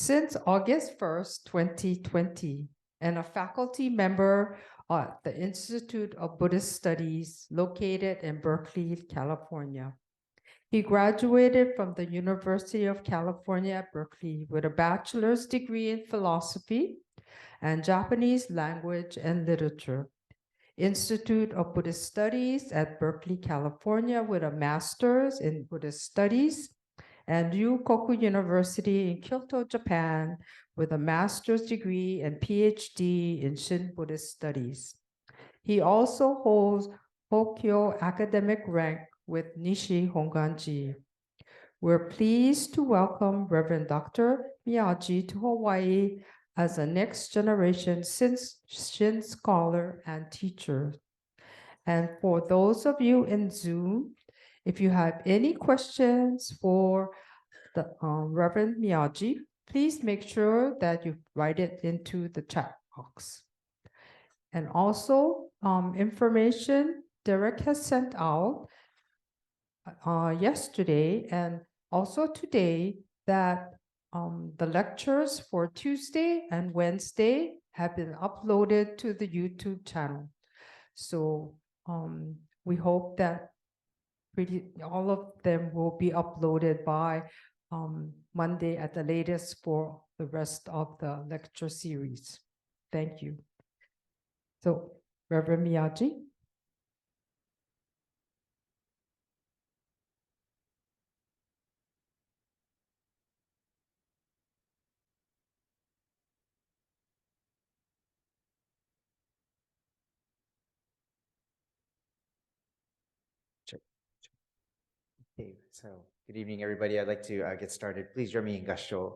since August 1st, 2020, and a faculty member at the Institute of Buddhist Studies located in Berkeley, California. He graduated from the University of California at Berkeley with a bachelor's degree in philosophy and Japanese language and literature. Institute of Buddhist Studies at Berkeley, California with a master's in Buddhist Studies, and Ryukoku University in Kyoto, Japan with a master's degree and PhD in Shin Buddhist Studies. He also holds Hokkyo academic rank with Nishi Hongwanji. We're pleased to welcome Reverend Dr. Miyaji to Hawaii as a next generation Shin scholar and teacher. And for those of you in Zoom, if you have any questions for the Reverend Miyaji, please make sure that you write it into the chat box. And also information Derek has sent out yesterday and also today that the lectures for Tuesday and Wednesday have been uploaded to the YouTube channel. So we hope that all of them will be uploaded by Monday at the latest for the rest of the lecture series. Thank you. So, Reverend Miyaji. Okay, so good evening, everybody. I'd like to get started. Please join me in Gassho.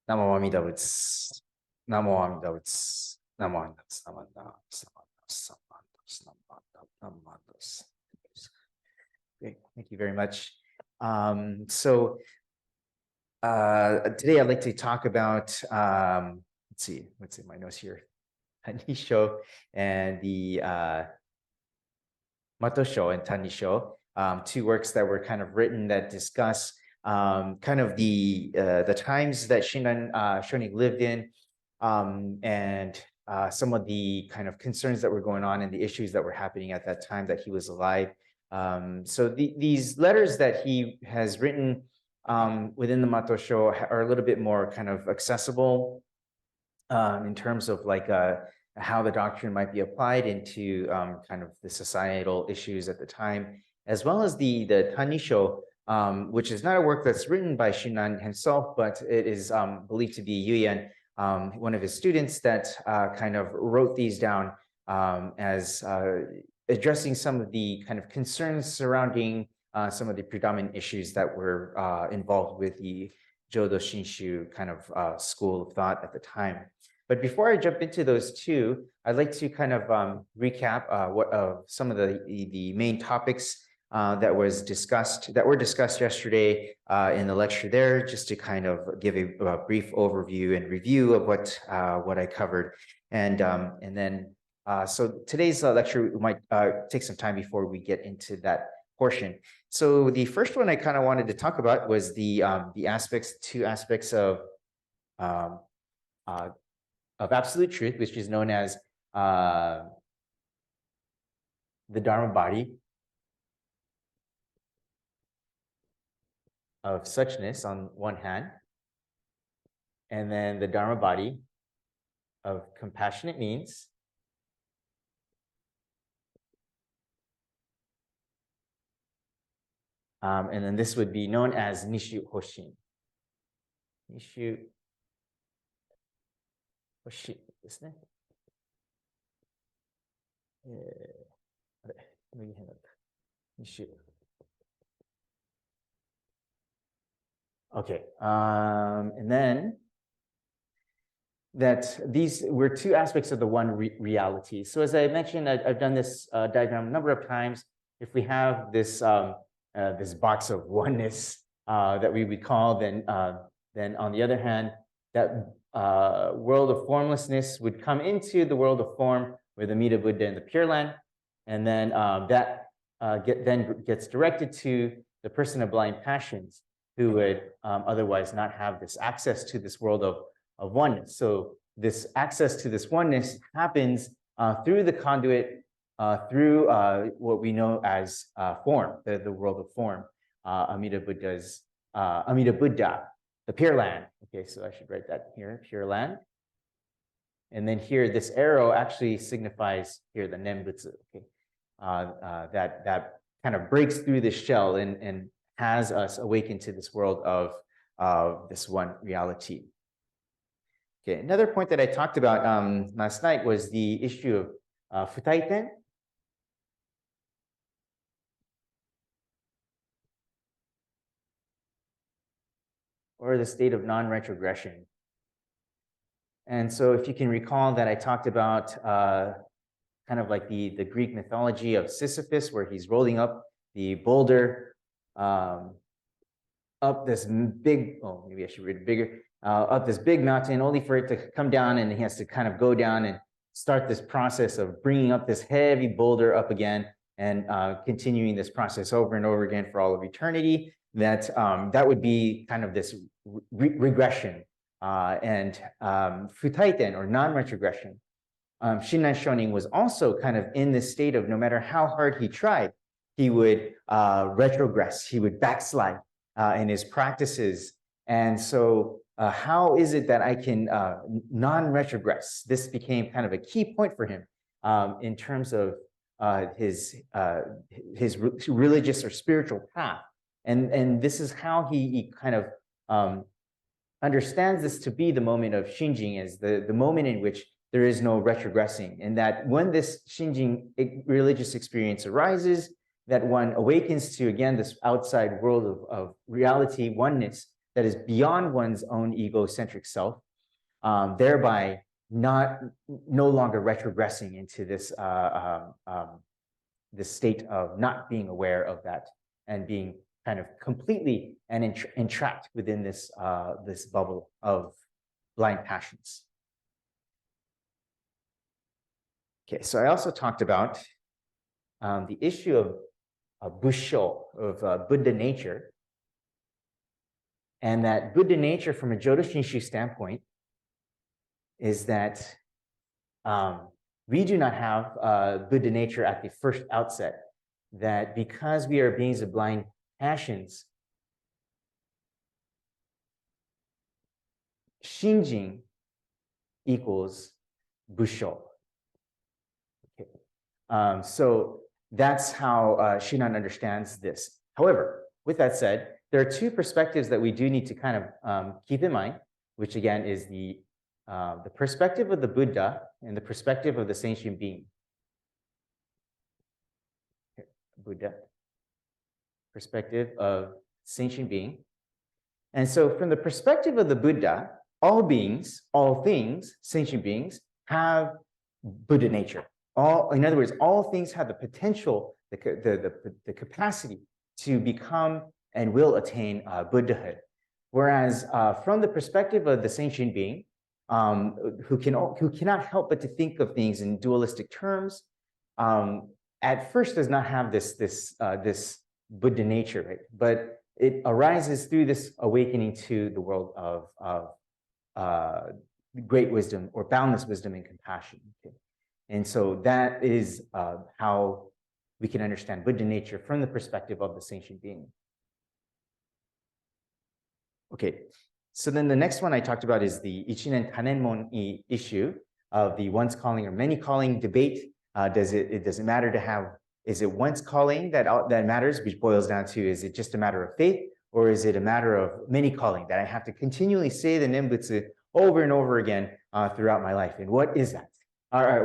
Namo Amida Butsu. Namo Amida Butsu. Namo Amida Butsu. Great, thank you very much. So today I'd like to talk about, let's see, what's in my notes here? Tannishō and the Matōshō and Tannishō, two works that were kind of written that discuss kind of the times that Shinran Shonin lived in, and some of the kind of concerns that were going on and the issues that were happening at that time that he was alive. So these letters that he has written within the Matōshō are a little bit more kind of accessible in terms of like how the doctrine might be applied into kind of the societal issues at the time, as well as the Tannishō, which is not a work that's written by Shinran himself, but it is believed to be Yuyan, one of his students, that kind of wrote these down as addressing some of the kind of concerns surrounding some of the predominant issues that were involved with the Jodo Shinshu kind of school of thought at the time. But before I jump into those two, I'd like to kind of recap some of the main topics that were discussed yesterday in the lecture there, just to kind of give a brief overview and review of what I covered, and then so today's lecture might take some time before we get into that portion. So the first one I kind of wanted to talk about was the two aspects of absolute truth, which is known as the Dharma body of suchness on one hand, and then the Dharma body of compassionate means and then this would be known as Nishu Hoshin. Nishu Hoshin ですね。右辺だった。Nishu. Okay, and then that these were two aspects of the one reality. So as I mentioned, I've done this diagram a number of times. If we have this this box of oneness that we would call, then on the other hand, that world of formlessness would come into the world of form where the Mida Buddha and the Pure Land, and then that then gets directed to the person of blind passions. who would otherwise not have this access to this world of oneness. So this access to this oneness happens through the conduit, through what we know as form, the world of form. Amida Buddha, the Pure Land. Okay, so I should write that here, Pure Land. And then here, this arrow actually signifies here the Nembutsu. Okay, that kind of breaks through the shell and has us awaken to this world of this one reality. Okay, another point that I talked about last night was the issue of Futaiten. Or the state of non-retrogression. And so if you can recall that I talked about kind of like the Greek mythology of Sisyphus, where he's rolling up the boulder up this big, oh, maybe I should read it bigger, up this big mountain, only for it to come down, and he has to kind of go down and start this process of bringing up this heavy boulder up again and continuing this process over and over again for all of eternity. That would be kind of this regression and Futaiten or non-retrogression. Shinran Shonin was also kind of in this state of no matter how hard he tried, he would retrogress, he would backslide in his practices. And so how is it that I can non-retrogress? This became kind of a key point for him in terms of his religious or spiritual path. And this is how he kind of understands this to be the moment of Shinjin, as the moment in which there is no retrogressing. And that when this Shinjin religious experience arises, that one awakens to, again, this outside world of reality, oneness, that is beyond one's own egocentric self, thereby no longer retrogressing into this, this state of not being aware of that and being kind of completely and entrapped within this, this bubble of blind passions. Okay, so I also talked about the issue of Bussho, of Buddha nature, and that Buddha nature from a Jodo Shinshu standpoint is that we do not have Buddha nature at the first outset, that because we are beings of blind passions, Shinjin equals Bussho. Okay. So that's how Shinran understands this. However, with that said, there are two perspectives that we do need to kind of keep in mind, which again is the perspective of the Buddha and the perspective of the sentient being. Here, Buddha, perspective of sentient being. And so from the perspective of the Buddha, all beings, all things, sentient beings, have Buddha nature. In other words, all things have the potential, the capacity to become and will attain Buddhahood. Whereas from the perspective of the sentient being, who cannot help but to think of things in dualistic terms, at first does not have this Buddha nature, right? But it arises through this awakening to the world of great wisdom or boundless wisdom and compassion. Okay? And so that is how we can understand Buddha nature from the perspective of the sentient being. Okay, so then the next one I talked about is the Ichinen Tanenmon issue of the once calling or many calling debate. Does it matter to have, is it once calling that matters, which boils down to, is it just a matter of faith, or is it a matter of many calling, that I have to continually say the Nembutsu over and over again throughout my life? And what is that?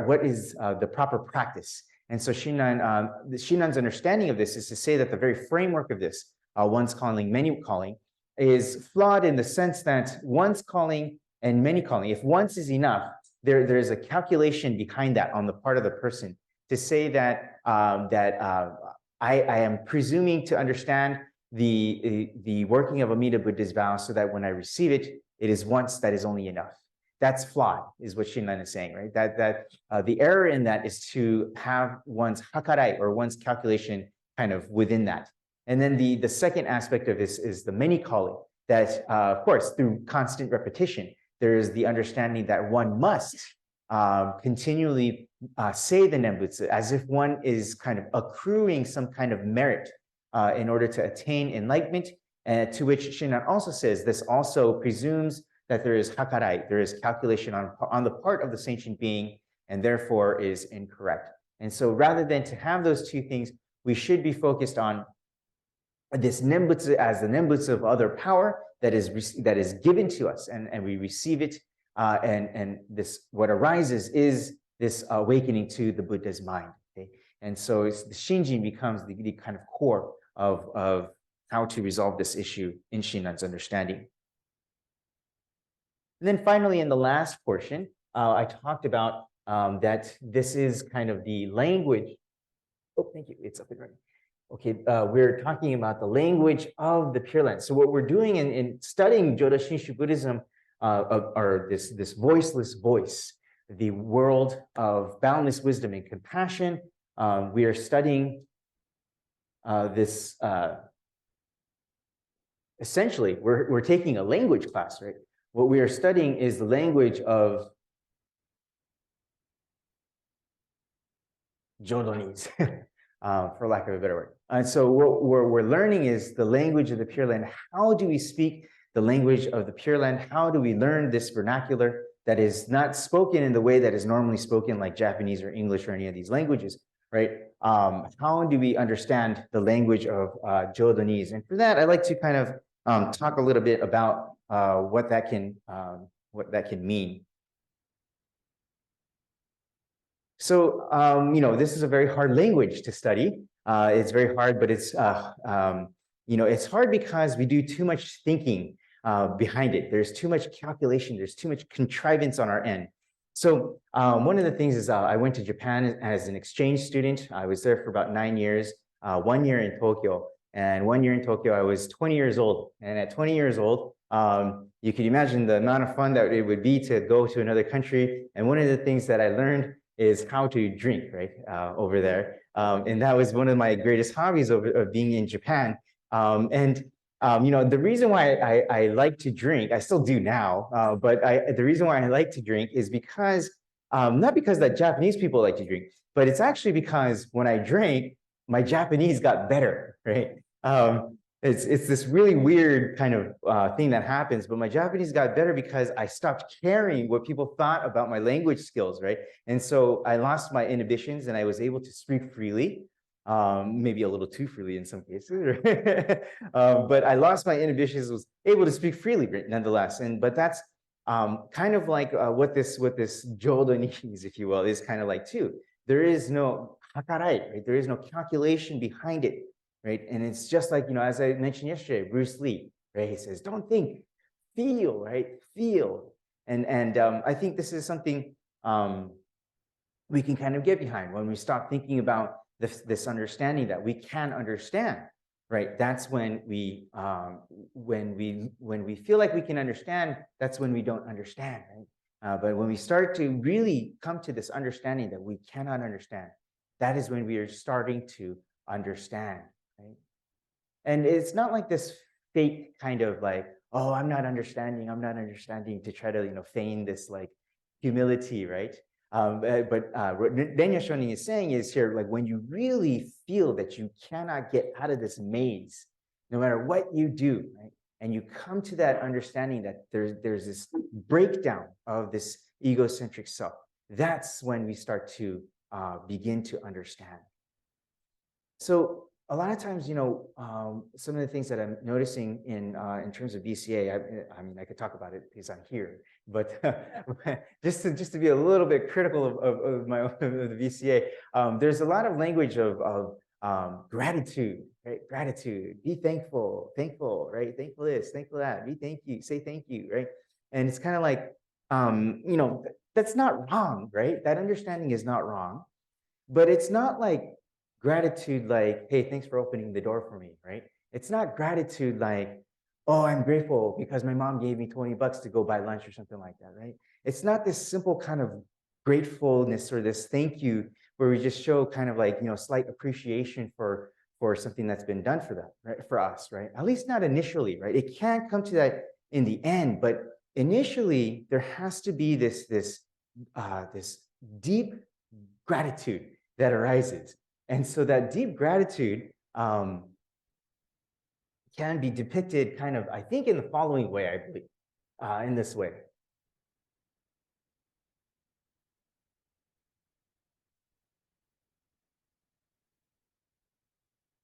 What is the proper practice? And so Shinran's understanding of this is to say that the very framework of this, once calling, many calling, is flawed in the sense that once calling and many calling, if once is enough, there is a calculation behind that on the part of the person to say that I am presuming to understand the working of Amida Buddha's vow, so that when I receive it, it is once that is only enough. That's flawed, is what Shinran is saying, right? That the error in that is to have one's hakarai or one's calculation kind of within that. And then the second aspect of this is the many calling, that of course, through constant repetition, there is the understanding that one must continually say the Nembutsu as if one is kind of accruing some kind of merit in order to attain enlightenment, and to which Shinran also says this also presumes that there is hakarai, there is calculation on the part of the sentient being, and therefore is incorrect. And so rather than to have those two things, we should be focused on this Nembutsu as the Nembutsu of other power that is given to us, and we receive it, and this, what arises is this awakening to the Buddha's mind. Okay? And so the Shinjin becomes the kind of core of how to resolve this issue in Shinran's understanding. And then finally, in the last portion, I talked about that this is kind of the language. Oh, thank you. It's up and running. Okay, we're talking about the language of the Pure Land. So what we're doing in studying Jodo Shinshu Buddhism, or this voiceless voice, the world of boundless wisdom and compassion, we are studying this. Essentially, we're taking a language class, right? What we are studying is the language of Jodonese, for lack of a better word. And so what we're learning is the language of the Pure Land. How do we speak the language of the Pure Land? How do we learn this vernacular that is not spoken in the way that is normally spoken, like Japanese or English or any of these languages, right? How do we understand the language of Jodonese? And for that, I'd like to kind of talk a little bit about what that can mean. So, this is a very hard language to study. It's very hard, but it's, it's hard because we do too much thinking behind it. There's too much calculation. There's too much contrivance on our end. So one of the things is I went to Japan as an exchange student. I was there for about 9 years, 1 year in Tokyo. And 1 year in Tokyo, I was 20 years old. And at 20 years old, you can imagine the amount of fun that it would be to go to another country. And one of the things that I learned is how to drink, right, over there. And that was one of my greatest hobbies of being in Japan. The reason why I like to drink, I still do now, but the reason why I like to drink is because, not because that Japanese people like to drink, but it's actually because when I drank, my Japanese got better, right? It's this really weird kind of thing that happens, but my Japanese got better because I stopped caring what people thought about my language skills, right? And so I lost my inhibitions and I was able to speak freely, maybe a little too freely in some cases, but I lost my inhibitions, was able to speak freely nonetheless. But that's kind of like what this Jodonese, if you will, is kind of like too. There is no hakarai, right? There is no calculation behind it. Right. And it's just like, as I mentioned yesterday, Bruce Lee, right? He says, don't think, feel, right? Feel. And I think this is something we can kind of get behind when we stop thinking about this understanding that we can understand, right? That's when we feel like we can understand, that's when we don't understand, right? But when we start to really come to this understanding that we cannot understand, that is when we are starting to understand. Right? And it's not like this fake kind of like, oh, I'm not understanding to try to, feign this like humility, right? But what Denya Shonin is saying is here, like when you really feel that you cannot get out of this maze, no matter what you do, right? And you come to that understanding that there's this breakdown of this egocentric self, that's when we start to begin to understand. So a lot of times, some of the things that I'm noticing in terms of VCA, I mean, I could talk about it because I'm here, but just to be a little bit critical of the VCA, there's a lot of language of gratitude, right? Gratitude, be thankful, right? Thankful this, thankful that, say thank you, right? And it's kind of like, that's not wrong, right? That understanding is not wrong, but it's not like gratitude like, hey, thanks for opening the door for me, right? It's not gratitude like, oh, I'm grateful because my mom gave me $20 to go buy lunch or something like that, right? It's not this simple kind of gratefulness or this thank you where we just show kind of like, slight appreciation for for something that's been done for them, right? For us, right? At least not initially, right? It can't come to that in the end, but initially there has to be this deep gratitude that arises. And so that deep gratitude can be depicted kind of, I think, in the following way, I believe, in this way.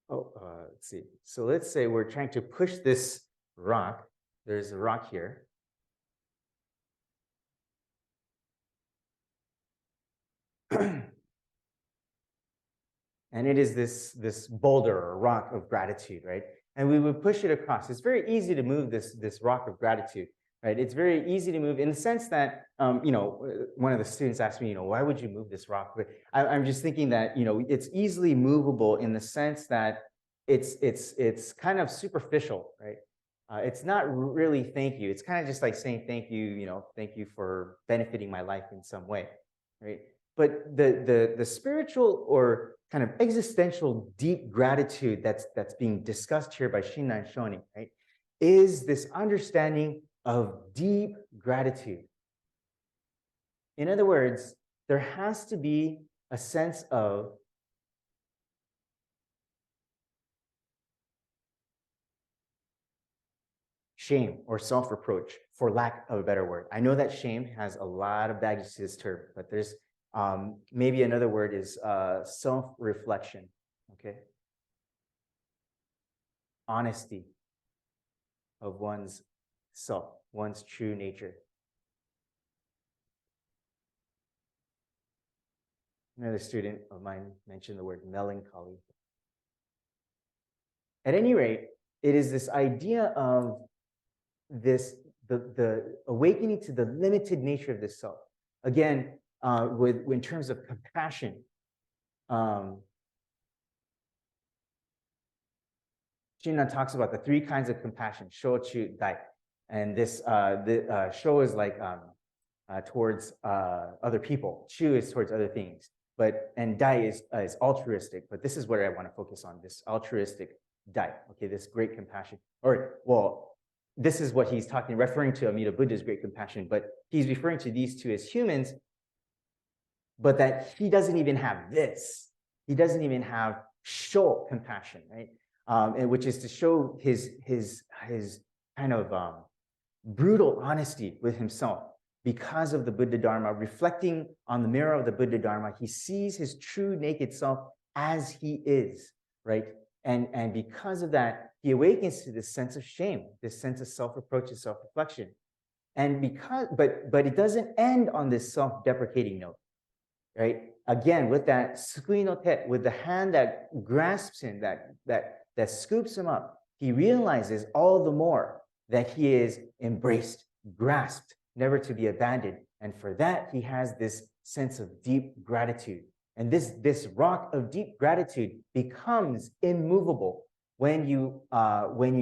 Let's see. So let's say we're trying to push this rock. There's a rock here. And it is this boulder or rock of gratitude, right? And we would push it across. It's very easy to move this rock of gratitude, right? It's very easy to move in the sense that, one of the students asked me, why would you move this rock? But I'm just thinking that, it's easily movable in the sense that it's kind of superficial, right? It's not really thank you. It's kind of just like saying thank you, thank you for benefiting my life in some way, right? But the spiritual or kind of existential deep gratitude that's being discussed here by Shinran Shonin, right, is this understanding of deep gratitude. In other words, there has to be a sense of shame or self-reproach, for lack of a better word. I know that shame has a lot of baggage to this term, but there's maybe another word is self-reflection, okay? Honesty of one's self, one's true nature. Another student of mine mentioned the word melancholy. At any rate, it is this idea of the awakening to the limited nature of this self. Again, in terms of compassion, Shinran talks about the three kinds of compassion: sho, chu, dai, and this sho is like towards other people. Chu is towards other things, and dai is altruistic. But this is what I want to focus on: this altruistic dai. Okay, this great compassion, this is what he's referring to Amida Buddha's great compassion, but he's referring to these two as humans, but that he doesn't even have this. He doesn't even have sho compassion, right? And which is to show his kind of brutal honesty with himself because of the Buddha Dharma. Reflecting on the mirror of the Buddha Dharma, he sees his true naked self as he is, right? And because of that, he awakens to this sense of shame, this sense of self-reproach and self-reflection. And but it doesn't end on this self-deprecating note, right? Again, with that sukui no te, with the hand that grasps him, that scoops him up, he realizes all the more that he is embraced, grasped, never to be abandoned. And for that, he has this sense of deep gratitude. And this rock of deep gratitude becomes immovable when you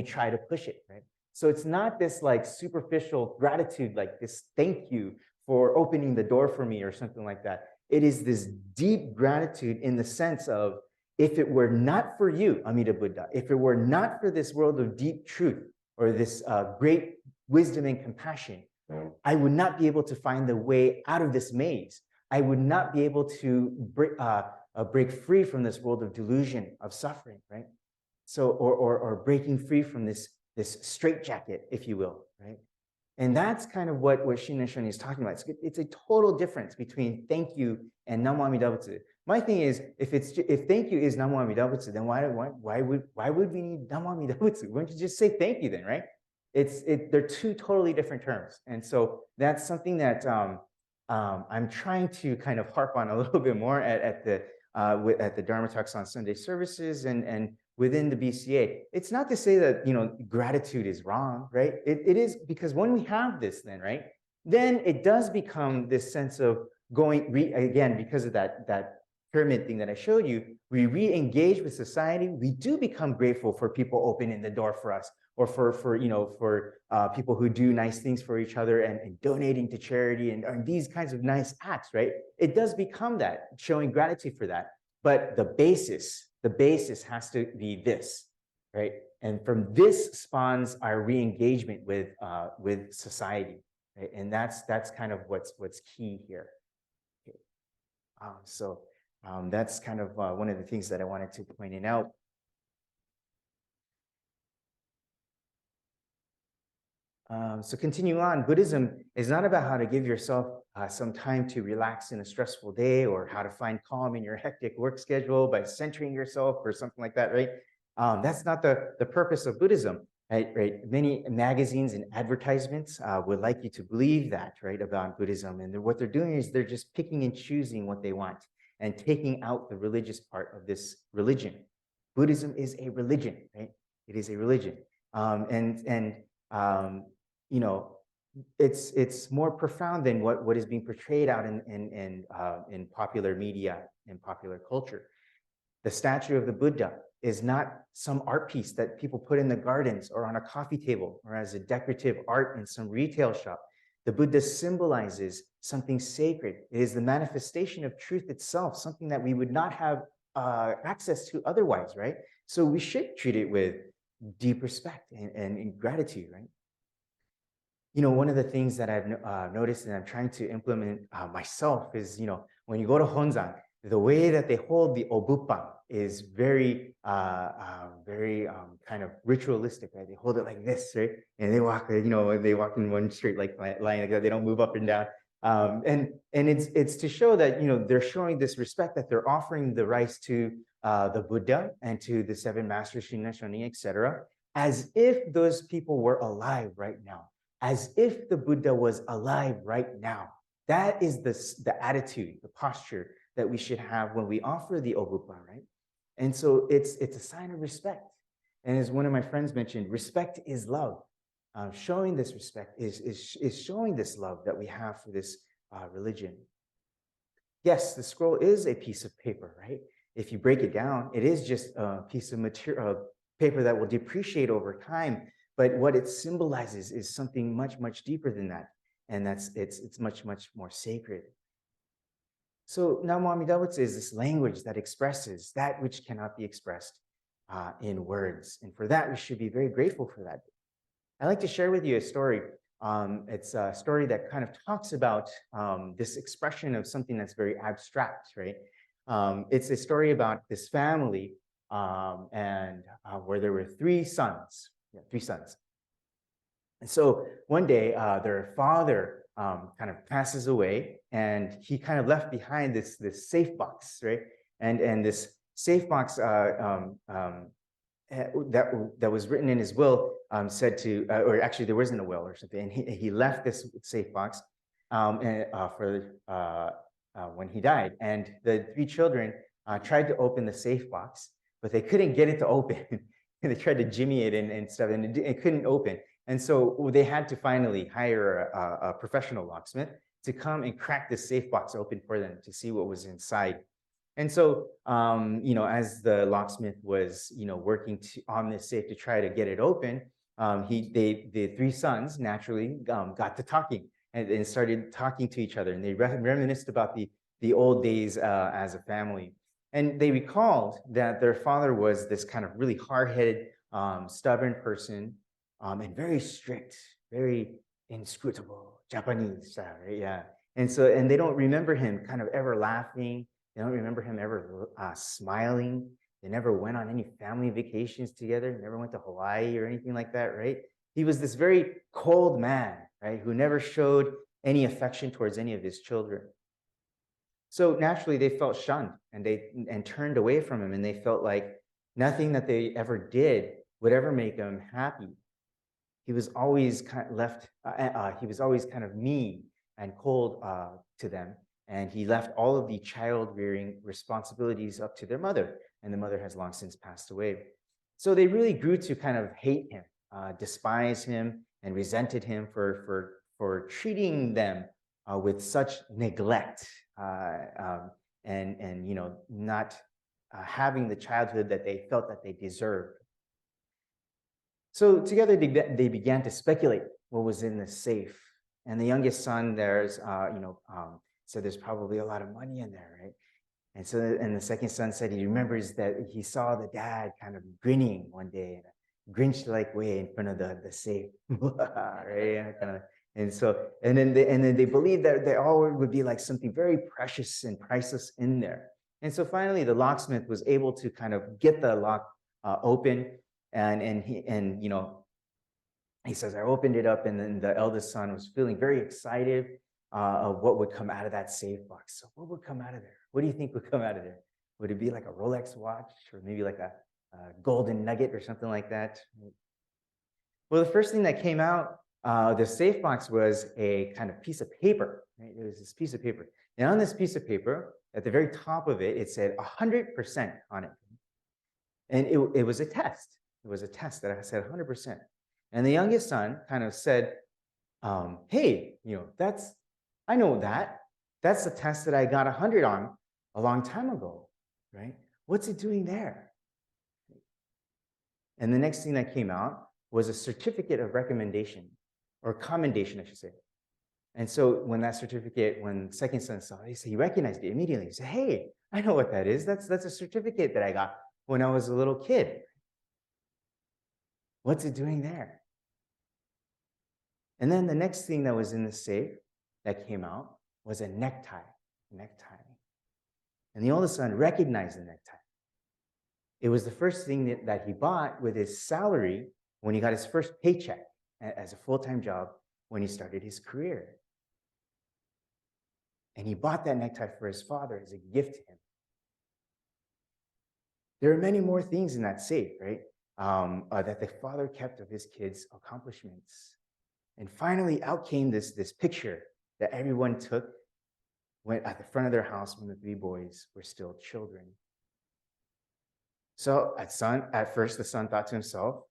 try to push it, right? So it's not this like superficial gratitude, like this thank you for opening the door for me or something like that. It is this deep gratitude in the sense of, if it were not for you, Amida Buddha, if it were not for this world of deep truth or this great wisdom and compassion, I would not be able to find the way out of this maze. I would not be able to break free from this world of delusion, of suffering, right? So, or breaking free from this straitjacket, if you will, right? And that's kind of what Shinran Shonin is talking about. It's a total difference between thank you and Namo Amida Butsu. My thing is, if thank you is Namo Amida Butsu, then why would we need Namo Amida Butsu? Why don't you just say thank you then, right? They're two totally different terms, and so that's something that I'm trying to kind of harp on a little bit more at the Dharma talks on Sunday services and within the BCA. It's not to say that gratitude is wrong, right? It is, because when we have this, then it does become this sense of going again, because of that pyramid thing that I showed you. We re-engage with society. We do become grateful for people opening the door for us, or for people who do nice things for each other and donating to charity and these kinds of nice acts, right? It does become that, showing gratitude for that. But the basis the basis has to be this, right? And from this spawns our re-engagement with society, right? And that's kind of what's key here. Okay. That's kind of one of the things that I wanted to point out. So continue on, Buddhism is not about how to give yourself some time to relax in a stressful day, or how to find calm in your hectic work schedule by centering yourself or something like that, right? That's not the purpose of Buddhism, right? Many magazines and advertisements would like you to believe that, right, about Buddhism. And what they're doing is they're just picking and choosing what they want and taking out the religious part of this religion. Buddhism is a religion, right? It is a religion. You know, it's more profound than what is being portrayed out in popular media and popular culture. The statue of the Buddha is not some art piece that people put in the gardens or on a coffee table or as a decorative art in some retail shop. The Buddha symbolizes something sacred. It is the manifestation of truth itself, something that we would not have access to otherwise, right? So we should treat it with deep respect and gratitude, right? You know, one of the things that I've noticed and I'm trying to implement myself is, you know, when you go to Honzan, the way that they hold the obupan is very kind of ritualistic, right? They hold it like this, right? And they walk, you know, they walk in one straight line like that. They don't move up and down. And it's to show that, you know, they're showing this respect, that they're offering the rice to the Buddha and to the seven masters, Shinran, Shonin, etc., as if those people were alive right now, as if the Buddha was alive right now. That is the attitude, the posture that we should have when we offer the obupa, right? And so it's a sign of respect. And as one of my friends mentioned, respect is love. Showing this respect is showing this love that we have for this religion. Yes, the scroll is a piece of paper, right? If you break it down, it is just a piece of material, paper that will depreciate over time. But what it symbolizes is something much, much deeper than that. And it's much, much more sacred. So Namo Amida Butsu is this language that expresses that which cannot be expressed in words. And for that, we should be very grateful for that. I'd like to share with you a story. It's a story that kind of talks about this expression of something that's very abstract, right? It's a story about this family where there were three sons. Yeah, three sons. And so one day, their father kind of passes away, and he kind of left behind this safe box, right? And this safe box that was written in his will said to, or actually there wasn't a will or something, and he left this safe box for when he died. And the three children tried to open the safe box, but they couldn't get it to open. And they tried to jimmy it and stuff, and it couldn't open. And so they had to finally hire a professional locksmith to come and crack this safe box open for them to see what was inside. And so, you know, as the locksmith was, you know, working on this safe to try to get it open, the three sons naturally got to talking and started talking to each other, and they reminisced about the old days as a family. And they recalled that their father was this kind of really hard-headed, stubborn person, and very strict, very inscrutable, Japanese style, right? Yeah. And they don't remember him kind of ever laughing. They don't remember him ever smiling. They never went on any family vacations together, never went to Hawaii or anything like that, right? He was this very cold man, right, who never showed any affection towards any of his children. So naturally, they felt shunned and turned away from him, and they felt like nothing that they ever did would ever make them happy. He was always kind of mean and cold to them, and he left all of the child-rearing responsibilities up to their mother, and the mother has long since passed away. So they really grew to kind of hate him, despise him, and resented him for treating them with such neglect, and you know, not having the childhood that they felt that they deserved. So together they began to speculate what was in the safe. And the youngest son, said there's probably a lot of money in there, right? And so, and the second son said he remembers that he saw the dad kind of grinning one day in a Grinch-like way in front of the safe, right? And so, and then they believed that there all would be like something very precious and priceless in there. And so finally, the locksmith was able to kind of get the lock open, and he says, I opened it up, and then the eldest son was feeling very excited of what would come out of that safe box. So what would come out of there? What do you think would come out of there? Would it be like a Rolex watch, or maybe like a golden nugget or something like that? Well, the first thing that came out, the safe box, was a kind of piece of paper, right? It was this piece of paper. And on this piece of paper, at the very top of it, it said 100% on it. And it was a test. It was a test that I said 100%. And the youngest son kind of said, hey, I know that. That's the test that I got 100 on a long time ago, right? What's it doing there? And the next thing that came out was a certificate of recommendation, or commendation, I should say. And so when that certificate, when second son saw it, he recognized it immediately. He said, hey, I know what that is. That's a certificate that I got when I was a little kid. What's it doing there? And then the next thing that was in the safe that came out was a necktie. And the oldest son recognized the necktie. It was the first thing that he bought with his salary when he got his first paycheck as a full-time job when he started his career. And he bought that necktie for his father as a gift to him. There are many more things in that safe, right? That the father kept of his kids' accomplishments. And finally, out came this picture that everyone took at the front of their house when the three boys were still children. So at first, the son thought to himself,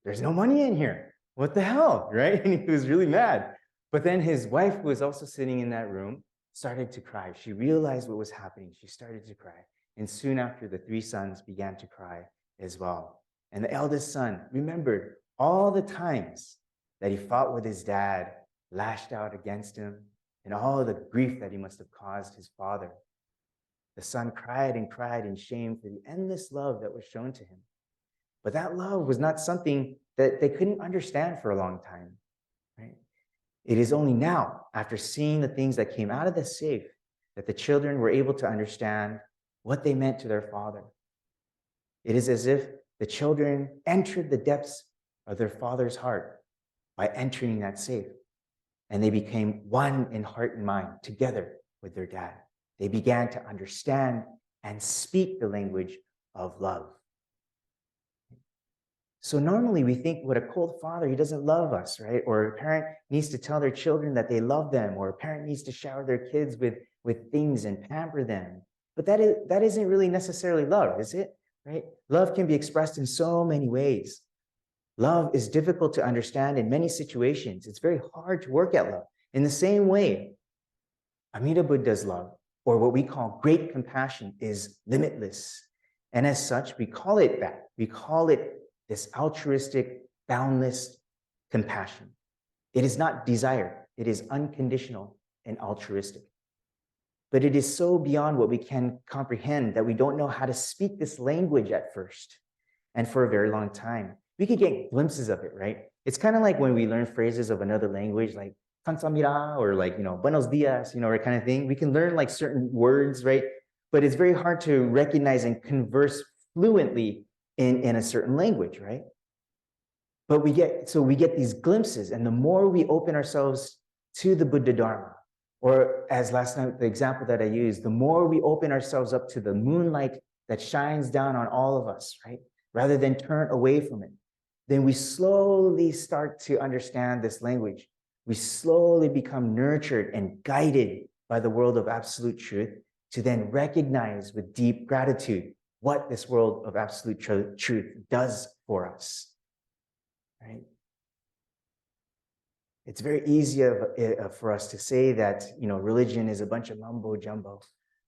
there's no money in here. What the hell, right? And he was really mad. But then his wife, who was also sitting in that room, started to cry. She realized what was happening. She started to cry. And soon after, the three sons began to cry as well. And the eldest son remembered all the times that he fought with his dad, lashed out against him, and all the grief that he must have caused his father. The son cried and cried in shame for the endless love that was shown to him. But that love was not something that they couldn't understand for a long time, right? It is only now, after seeing the things that came out of the safe, that the children were able to understand what they meant to their father. It is as if the children entered the depths of their father's heart by entering that safe. And they became one in heart and mind together with their dad. They began to understand and speak the language of love. So normally we think, with a cold father, he doesn't love us, right? Or a parent needs to tell their children that they love them, or a parent needs to shower their kids with things and pamper them. But that isn't really necessarily love, is it? Right? Love can be expressed in so many ways. Love is difficult to understand in many situations. It's very hard to work at love. In the same way, Amida Buddha's love, or what we call great compassion, is limitless. And as such, we call it that. We call it this altruistic, boundless compassion. It is not desire. It is unconditional and altruistic. But it is so beyond what we can comprehend that we don't know how to speak this language at first and for a very long time. We could get glimpses of it, right? It's kind of like when we learn phrases of another language, like "kamsamnida" or like, "buenos dias," or kind of thing. We can learn like certain words, right? But it's very hard to recognize and converse fluently in a certain language, right? But we get these glimpses, and the more we open ourselves to the Buddha Dharma, or as last night, the example that I used, the more we open ourselves up to the moonlight that shines down on all of us, right? Rather than turn away from it, then we slowly start to understand this language. We slowly become nurtured and guided by the world of absolute truth to then recognize with deep gratitude what this world of absolute truth does for us, right? It's very easy for us to say that, religion is a bunch of mumbo jumbo,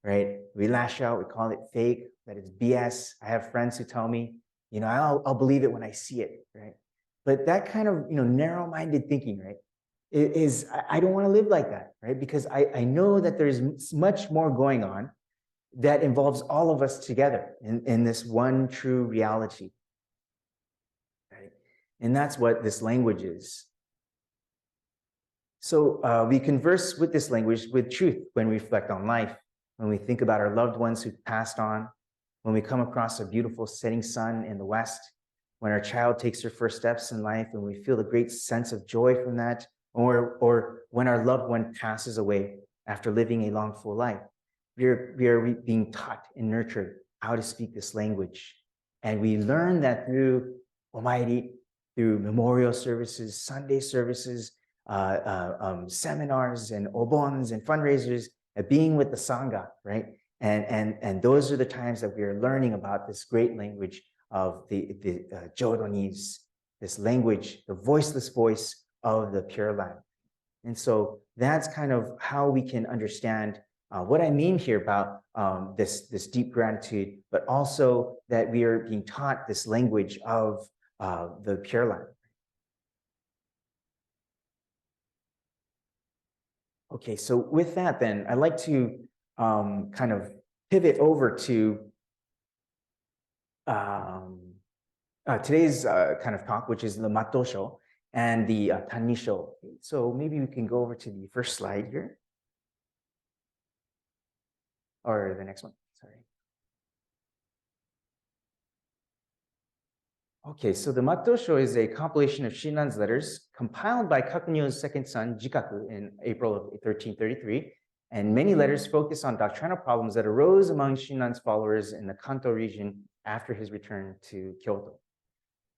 right? We lash out, we call it fake, that it's BS. I have friends who tell me, I'll believe it when I see it, right? But that kind of, narrow-minded thinking, right, I don't want to live like that, right? Because I know that there's much more going on, that involves all of us together in this one true reality. Right? And that's what this language is. So we converse with this language with truth when we reflect on life, when we think about our loved ones who passed on, when we come across a beautiful setting sun in the west, when our child takes her first steps in life and we feel a great sense of joy from that, or when our loved one passes away after living a long, full life. We are being taught and nurtured how to speak this language. And we learn that through Almighty, through memorial services, Sunday services, seminars and obons and fundraisers, being with the Sangha, right? And those are the times that we are learning about this great language of the Jodonis, this language, the voiceless voice of the Pure Land. And so that's kind of how we can understand what I mean here about this deep gratitude, but also that we are being taught this language of the Pure Land. Okay, so with that then, I'd like to kind of pivot over to today's kind of talk, which is the Tannishō and the Tannishō. So maybe we can go over to the first slide here. Or the next one, sorry. Okay, so the Tannishō is a compilation of Shinran's letters compiled by Kakunyo's second son, Jikaku, in April of 1333. And many letters focus on doctrinal problems that arose among Shinran's followers in the Kanto region after his return to Kyoto.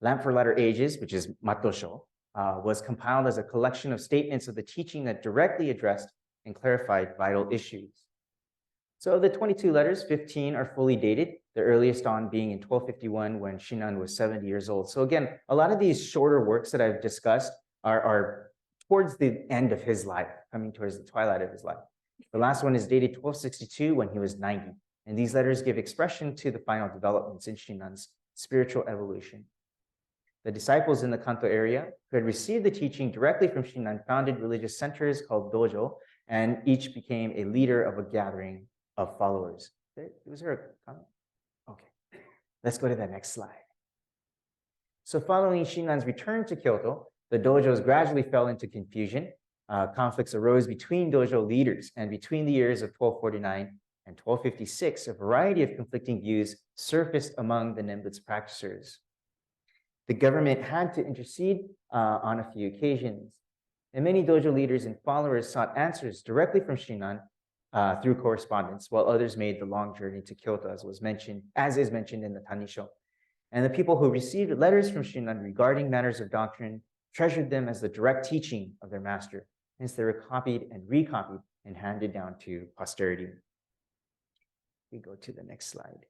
Lamp for Latter Ages, which is Tannishō, was compiled as a collection of statements of the teaching that directly addressed and clarified vital issues. So the 22 letters, 15 are fully dated, the earliest on being in 1251 when Shinran was 70 years old. So again, a lot of these shorter works that I've discussed are towards the end of his life, coming towards the twilight of his life. The last one is dated 1262 when he was 90. And these letters give expression to the final developments in Shinran's spiritual evolution. The disciples in the Kanto area who had received the teaching directly from Shinran founded religious centers called dojo, and each became a leader of a gathering of followers. Was there a comment? Okay, let's go to the next slide. So following Shinran's return to Kyoto, the dojos gradually fell into confusion. Conflicts arose between dojo leaders, and between the years of 1249 and 1256, a variety of conflicting views surfaced among the Nembutsu practitioners. The government had to intercede on a few occasions, and many dojo leaders and followers sought answers directly from Shinran through correspondence, while others made the long journey to Kyoto, as is mentioned in the Tannishō. And the people who received letters from Shinran regarding matters of doctrine treasured them as the direct teaching of their master. Hence, they were copied and recopied and handed down to posterity. We go to the next slide.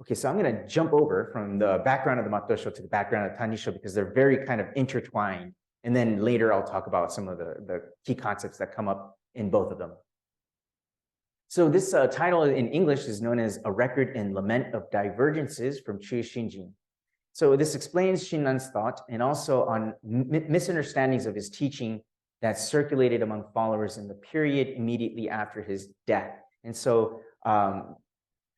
Okay, so I'm going to jump over from the background of the Tannishō to the background of Tannishō because they're very kind of intertwined. And then later I'll talk about some of the key concepts that come up in both of them. So this title in English is known as A Record and Lament of Divergences from True Shinjin. So this explains Shinran's thought and also on misunderstandings of his teaching that circulated among followers in the period immediately after his death. And so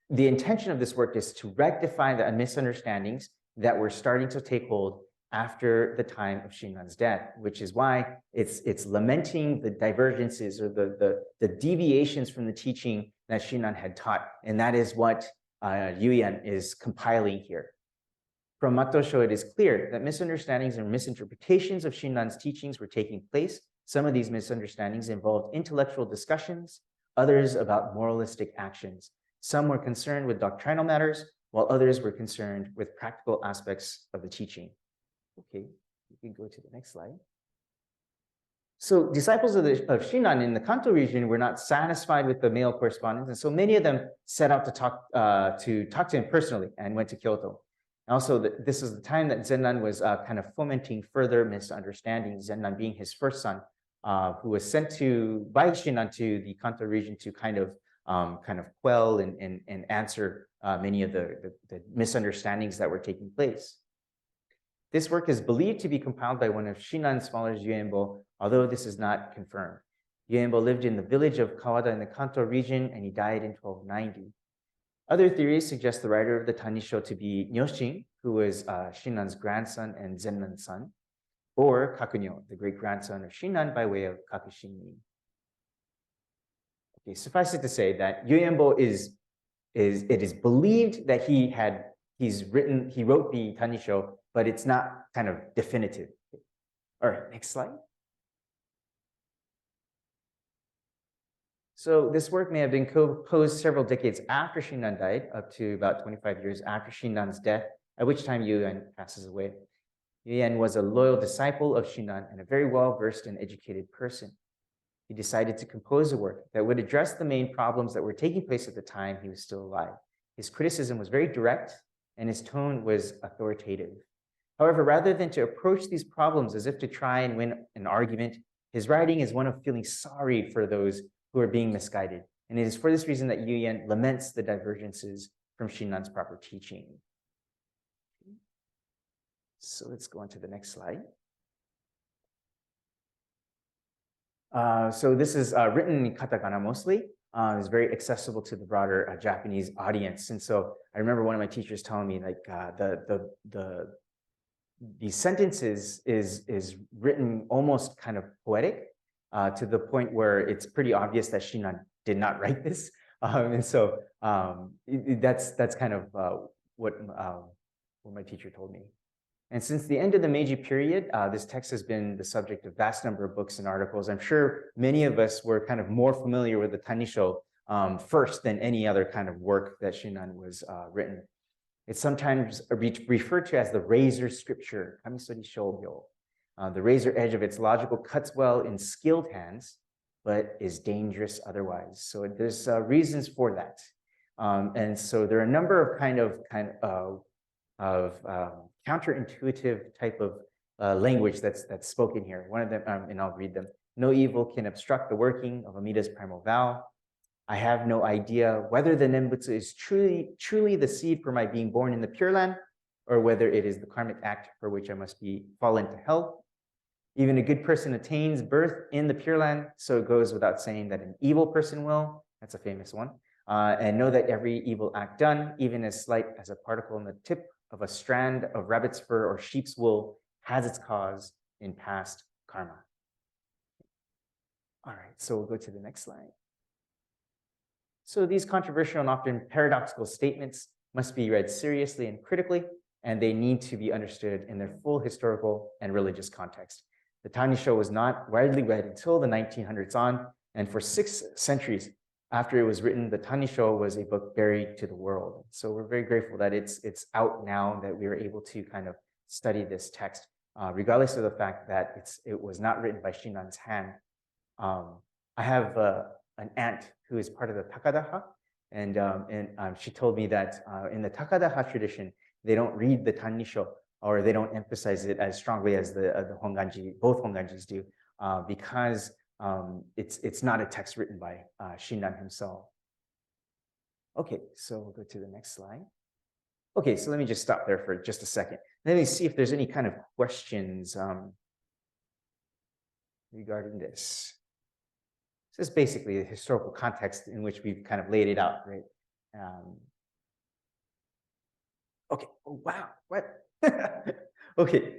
the intention of this work is to rectify the misunderstandings that were starting to take hold after the time of Shinran's death, which is why it's lamenting the divergences or the deviations from the teaching that Shinran had taught. And that is what Yuyan is compiling here. From Tannishō, it is clear that misunderstandings and misinterpretations of Shinran's teachings were taking place. Some of these misunderstandings involved intellectual discussions, others about moralistic actions. Some were concerned with doctrinal matters, while others were concerned with practical aspects of the teaching. Okay, you can go to the next slide. So disciples of Shinran in the Kanto region were not satisfied with the mail correspondence, and so many of them set out to talk to him personally and went to Kyoto. Also, this is the time that Zenran was kind of fomenting further misunderstandings, Zenran being his first son, who was sent by Shinran to the Kanto region to kind of quell and answer many of the misunderstandings that were taking place. This work is believed to be compiled by one of Shinran's scholars, Yuenbo, although this is not confirmed. Yuenbo lived in the village of Kawada in the Kanto region, and he died in 1290. Other theories suggest the writer of the Tannishō to be Nyoshin, who was Shinnan's grandson and Zennan's son, or Kakunyo, the great-grandson of Shinran by way of Kakushinni. Okay, suffice it to say that Yuenbo it is believed that he wrote the Tannishō, but it's not kind of definitive. All right, next slide. So this work may have been composed several decades after Shinran died, up to about 25 years after Shinran's death, at which time Yuan passes away. Yuan was a loyal disciple of Shinran and a very well-versed and educated person. He decided to compose a work that would address the main problems that were taking place at the time he was still alive. His criticism was very direct, and his tone was authoritative. However, rather than to approach these problems as if to try and win an argument, his writing is one of feeling sorry for those who are being misguided. And it is for this reason that Yu Yan laments the divergences from Shinran's proper teaching. So let's go on to the next slide. So this is written in katakana mostly. It's very accessible to the broader Japanese audience. And so I remember one of my teachers telling me, like, the sentences is written almost kind of poetic, to the point where it's pretty obvious that Shinran did not write this. And so that's kind of what my teacher told me. And since the end of the Meiji period, this text has been the subject of a vast number of books and articles. I'm sure many of us were kind of more familiar with the Tannishō first than any other kind of work that Shinran was written. It's sometimes referred to as the razor scripture, Kamisori Shōgyo. The razor edge of its logical cuts well in skilled hands, but is dangerous otherwise. So there's reasons for that. And so there are a number of kind of counterintuitive type of language that's spoken here. One of them, and I'll read them. No evil can obstruct the working of Amida's primal vow. I have no idea whether the Nembutsu is truly the seed for my being born in the Pure Land, or whether it is the karmic act for which I must fall into hell. Even a good person attains birth in the Pure Land, so it goes without saying that an evil person will. That's a famous one. And know that every evil act done, even as slight as a particle in the tip of a strand of rabbit's fur or sheep's wool, has its cause in past karma. All right, so we'll go to the next slide. So these controversial and often paradoxical statements must be read seriously and critically, and they need to be understood in their full historical and religious context. The Tannishō was not widely read until the 1900s on, and for 6 centuries after it was written, the Tannishō was a book buried to the world. So we're very grateful that it's out now, that we were able to kind of study this text, regardless of the fact that it was not written by Shinran's hand. I have an aunt who is part of the Takadaha, and she told me that in the Takadaha tradition, they don't read the Tannishō, or they don't emphasize it as strongly as the Hongwanji, both Hongwanjis do, because it's not a text written by Shinran himself. Okay, so we'll go to the next slide. Okay, so let me just stop there for just a second. Let me see if there's any kind of questions regarding this. This is basically the historical context in which we've kind of laid it out, right? Okay, oh, wow, what? Okay,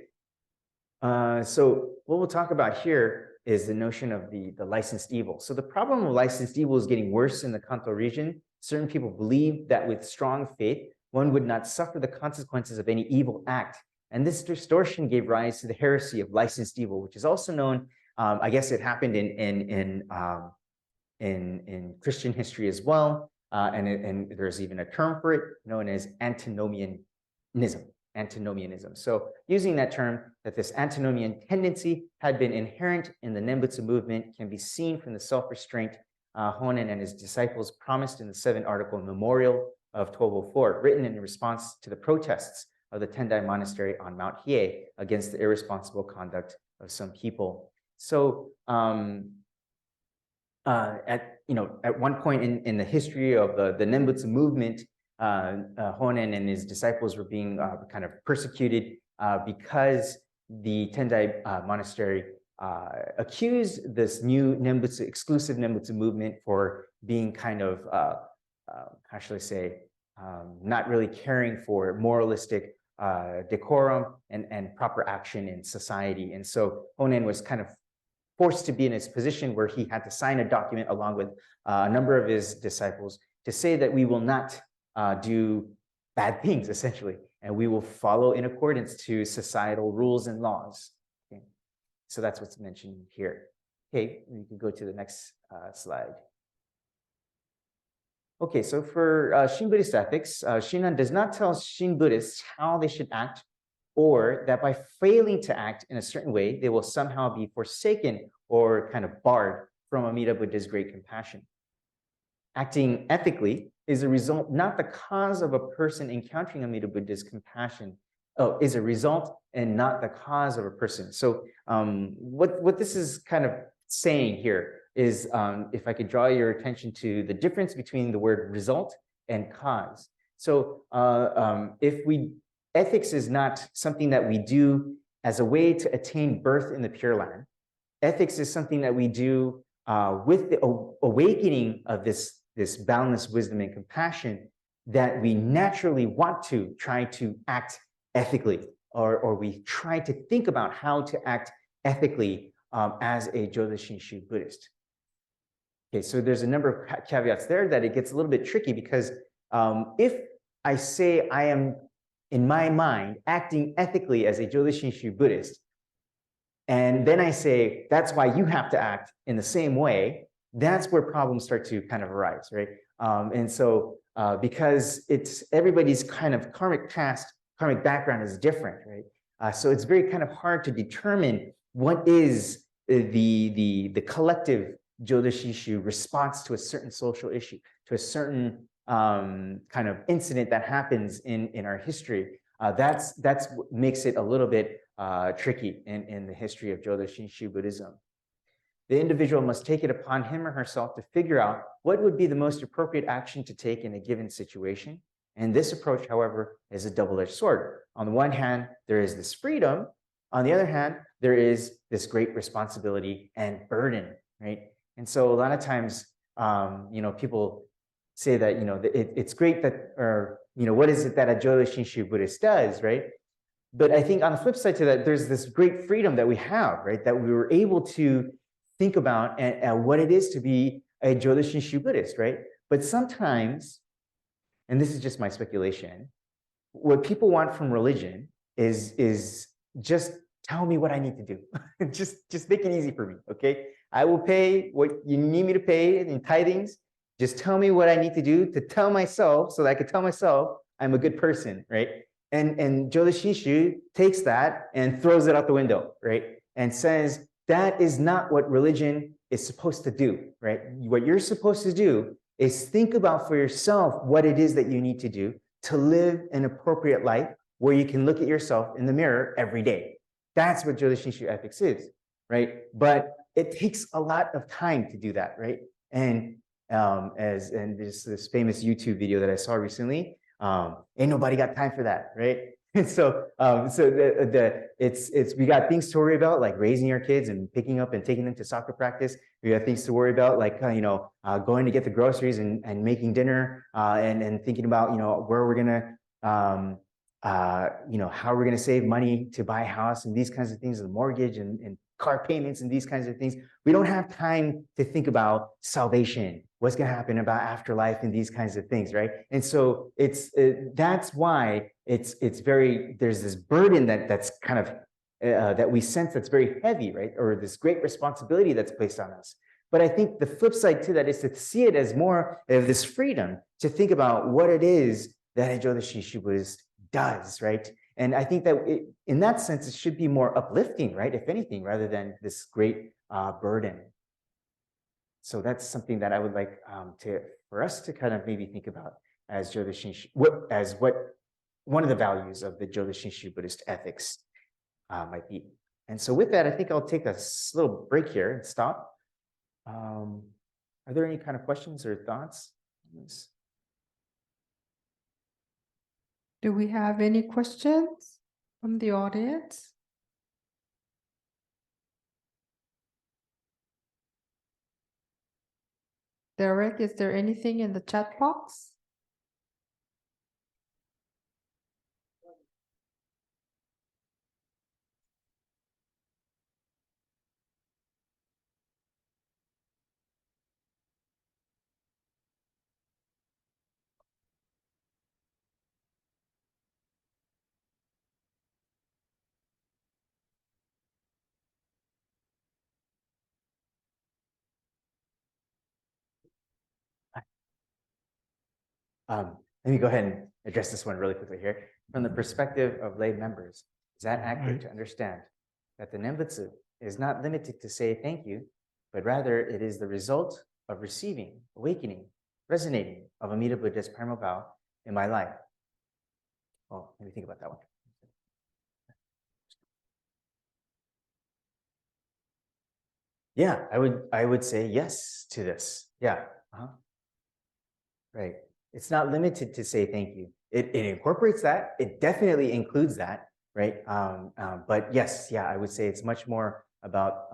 so what we'll talk about here is the notion of the licensed evil. So the problem of licensed evil is getting worse in the Kanto region. Certain people believe that with strong faith, one would not suffer the consequences of any evil act. And this distortion gave rise to the heresy of licensed evil, which is also known, I guess it happened in Christian history as well. And there's even a term for it known as antinomianism. So using that term, that this antinomian tendency had been inherent in the Nembutsu movement can be seen from the self-restraint Honen and his disciples promised in the 7th article memorial of 1204, written in response to the protests of the Tendai monastery on Mount Hiei against the irresponsible conduct of some people. So at one point in the history of the Nembutsu movement, Honen and his disciples were being kind of persecuted because the Tendai monastery accuse this new Nembutsu, exclusive Nembutsu movement for being kind of, how should I say, not really caring for moralistic decorum and proper action in society. And so Honen was kind of forced to be in his position where he had to sign a document along with a number of his disciples to say that we will not do bad things, essentially, and we will follow in accordance to societal rules and laws. Okay. So that's what's mentioned here. Okay, you can go to the next slide. Okay, so for Shin Buddhist ethics, Shinran does not tell Shin Buddhists how they should act, or that by failing to act in a certain way, they will somehow be forsaken or kind of barred from Amida Buddha's great compassion. Acting ethically is a result, not the cause of a person encountering Amida Buddha's compassion. Oh, is a result and not the cause of a person. So what this is kind of saying here is, if I could draw your attention to the difference between the word result and cause. So ethics is not something that we do as a way to attain birth in the Pure Land. Ethics is something that we do with the awakening of this boundless wisdom and compassion, that we naturally want to try to act ethically, or we try to think about how to act ethically as a Jodo Shinshu Buddhist. Okay, so there's a number of caveats there that it gets a little bit tricky, because if I say I am, in my mind, acting ethically as a Jodo Shinshu Buddhist, and then I say, that's why you have to act in the same way, that's where problems start to kind of arise, right? And so because it's everybody's kind of karmic past, karmic background is different, right? So it's very kind of hard to determine what is the collective Jodo Shinshu response to a certain social issue, to a certain kind of incident that happens in our history. That's what makes it a little bit tricky in the history of Jodo Shinshu Buddhism. The individual must take it upon him or herself to figure out what would be the most appropriate action to take in a given situation. And this approach, however, is a double-edged sword. On the one hand, there is this freedom. On the other hand, there is this great responsibility and burden, right? And so a lot of times, people say that, it's great that, or, what is it that a Jodo Shinshu Buddhist does, right? But I think on the flip side to that, there's this great freedom that we have, right? That we were able to think about and what it is to be a Jodo Shinshu Buddhist, right? But sometimes, and this is just my speculation, what people want from religion is just tell me what I need to do. just make it easy for me, okay? I will pay what you need me to pay in tithings. Just tell me what I need to do to tell myself, so that I could tell myself I'm a good person, right? And Jodo Shinshu takes that and throws it out the window, right? And says, that is not what religion is supposed to do, right? What you're supposed to do is think about for yourself what it is that you need to do to live an appropriate life where you can look at yourself in the mirror every day. That's what Jodo Shinshu ethics is, right? But it takes a lot of time to do that, right? And there's this famous YouTube video that I saw recently. Ain't nobody got time for that, right? And so we got things to worry about, like raising our kids and picking up and taking them to soccer practice. We got things to worry about, like going to get the groceries and making dinner, and thinking about where we're gonna how we're gonna save money to buy a house and these kinds of things, the mortgage and car payments and these kinds of things. We don't have time to think about salvation, what's going to happen about afterlife and these kinds of things, right? And so that's why there's this burden that's kind of that we sense that's very heavy, right? Or this great responsibility that's placed on us. But I think the flip side to that is to see it as more of this freedom to think about what it is that a Jodo Shinshu Buddhist does, right? And I think that in that sense, it should be more uplifting, right? If anything, rather than this great burden. So that's something that I would like for us to kind of maybe think about as Jodo Shinshu, one of the values of the Jodo Shinshu Buddhist ethics might be. And so with that, I think I'll take a little break here and stop. Are there any kind of questions or thoughts on this? Do we have any questions from the audience? Derek, is there anything in the chat box? Let me go ahead and address this one really quickly here. From the perspective of lay members, is that accurate to understand that the Nembutsu is not limited to say thank you, but rather it is the result of receiving, awakening, resonating of Amida Buddha's primal vow in my life? Well, let me think about that one. Yeah, I would say yes to this. Yeah. Right. It's not limited to say thank you. It incorporates that. It definitely includes that, right? But yes, yeah, I would say it's much more about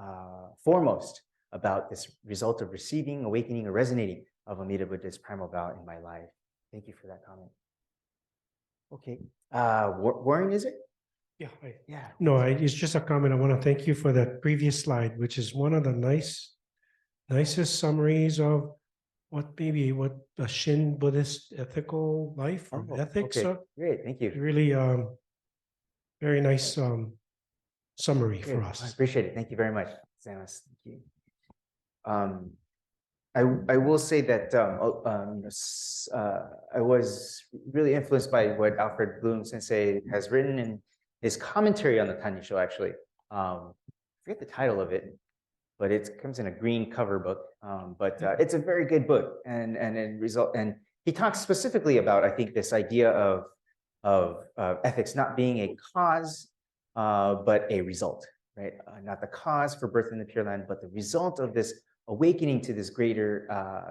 foremost about this result of receiving, awakening, or resonating of Amida Buddha's primal vow in my life. Thank you for that comment. Okay. Warren, is it? Yeah. Yeah. No, it's just a comment. I want to thank you for that previous slide, which is one of the nicest summaries of what a Shin Buddhist ethical life or ethics. Okay. Great. Thank you. Really, very nice summary Good. for I us. appreciate it. Thank you very much, Samus. Thank you. I will say that I was really influenced by what Alfred Bloom Sensei has written in his commentary on the Tannishō, actually. I forget the title of it, but it comes in a green cover book. But it's a very good book, and he talks specifically about, I think, this idea of ethics not being a cause, but a result, right? Not the cause for birth in the Pure Land, but the result of this awakening to this greater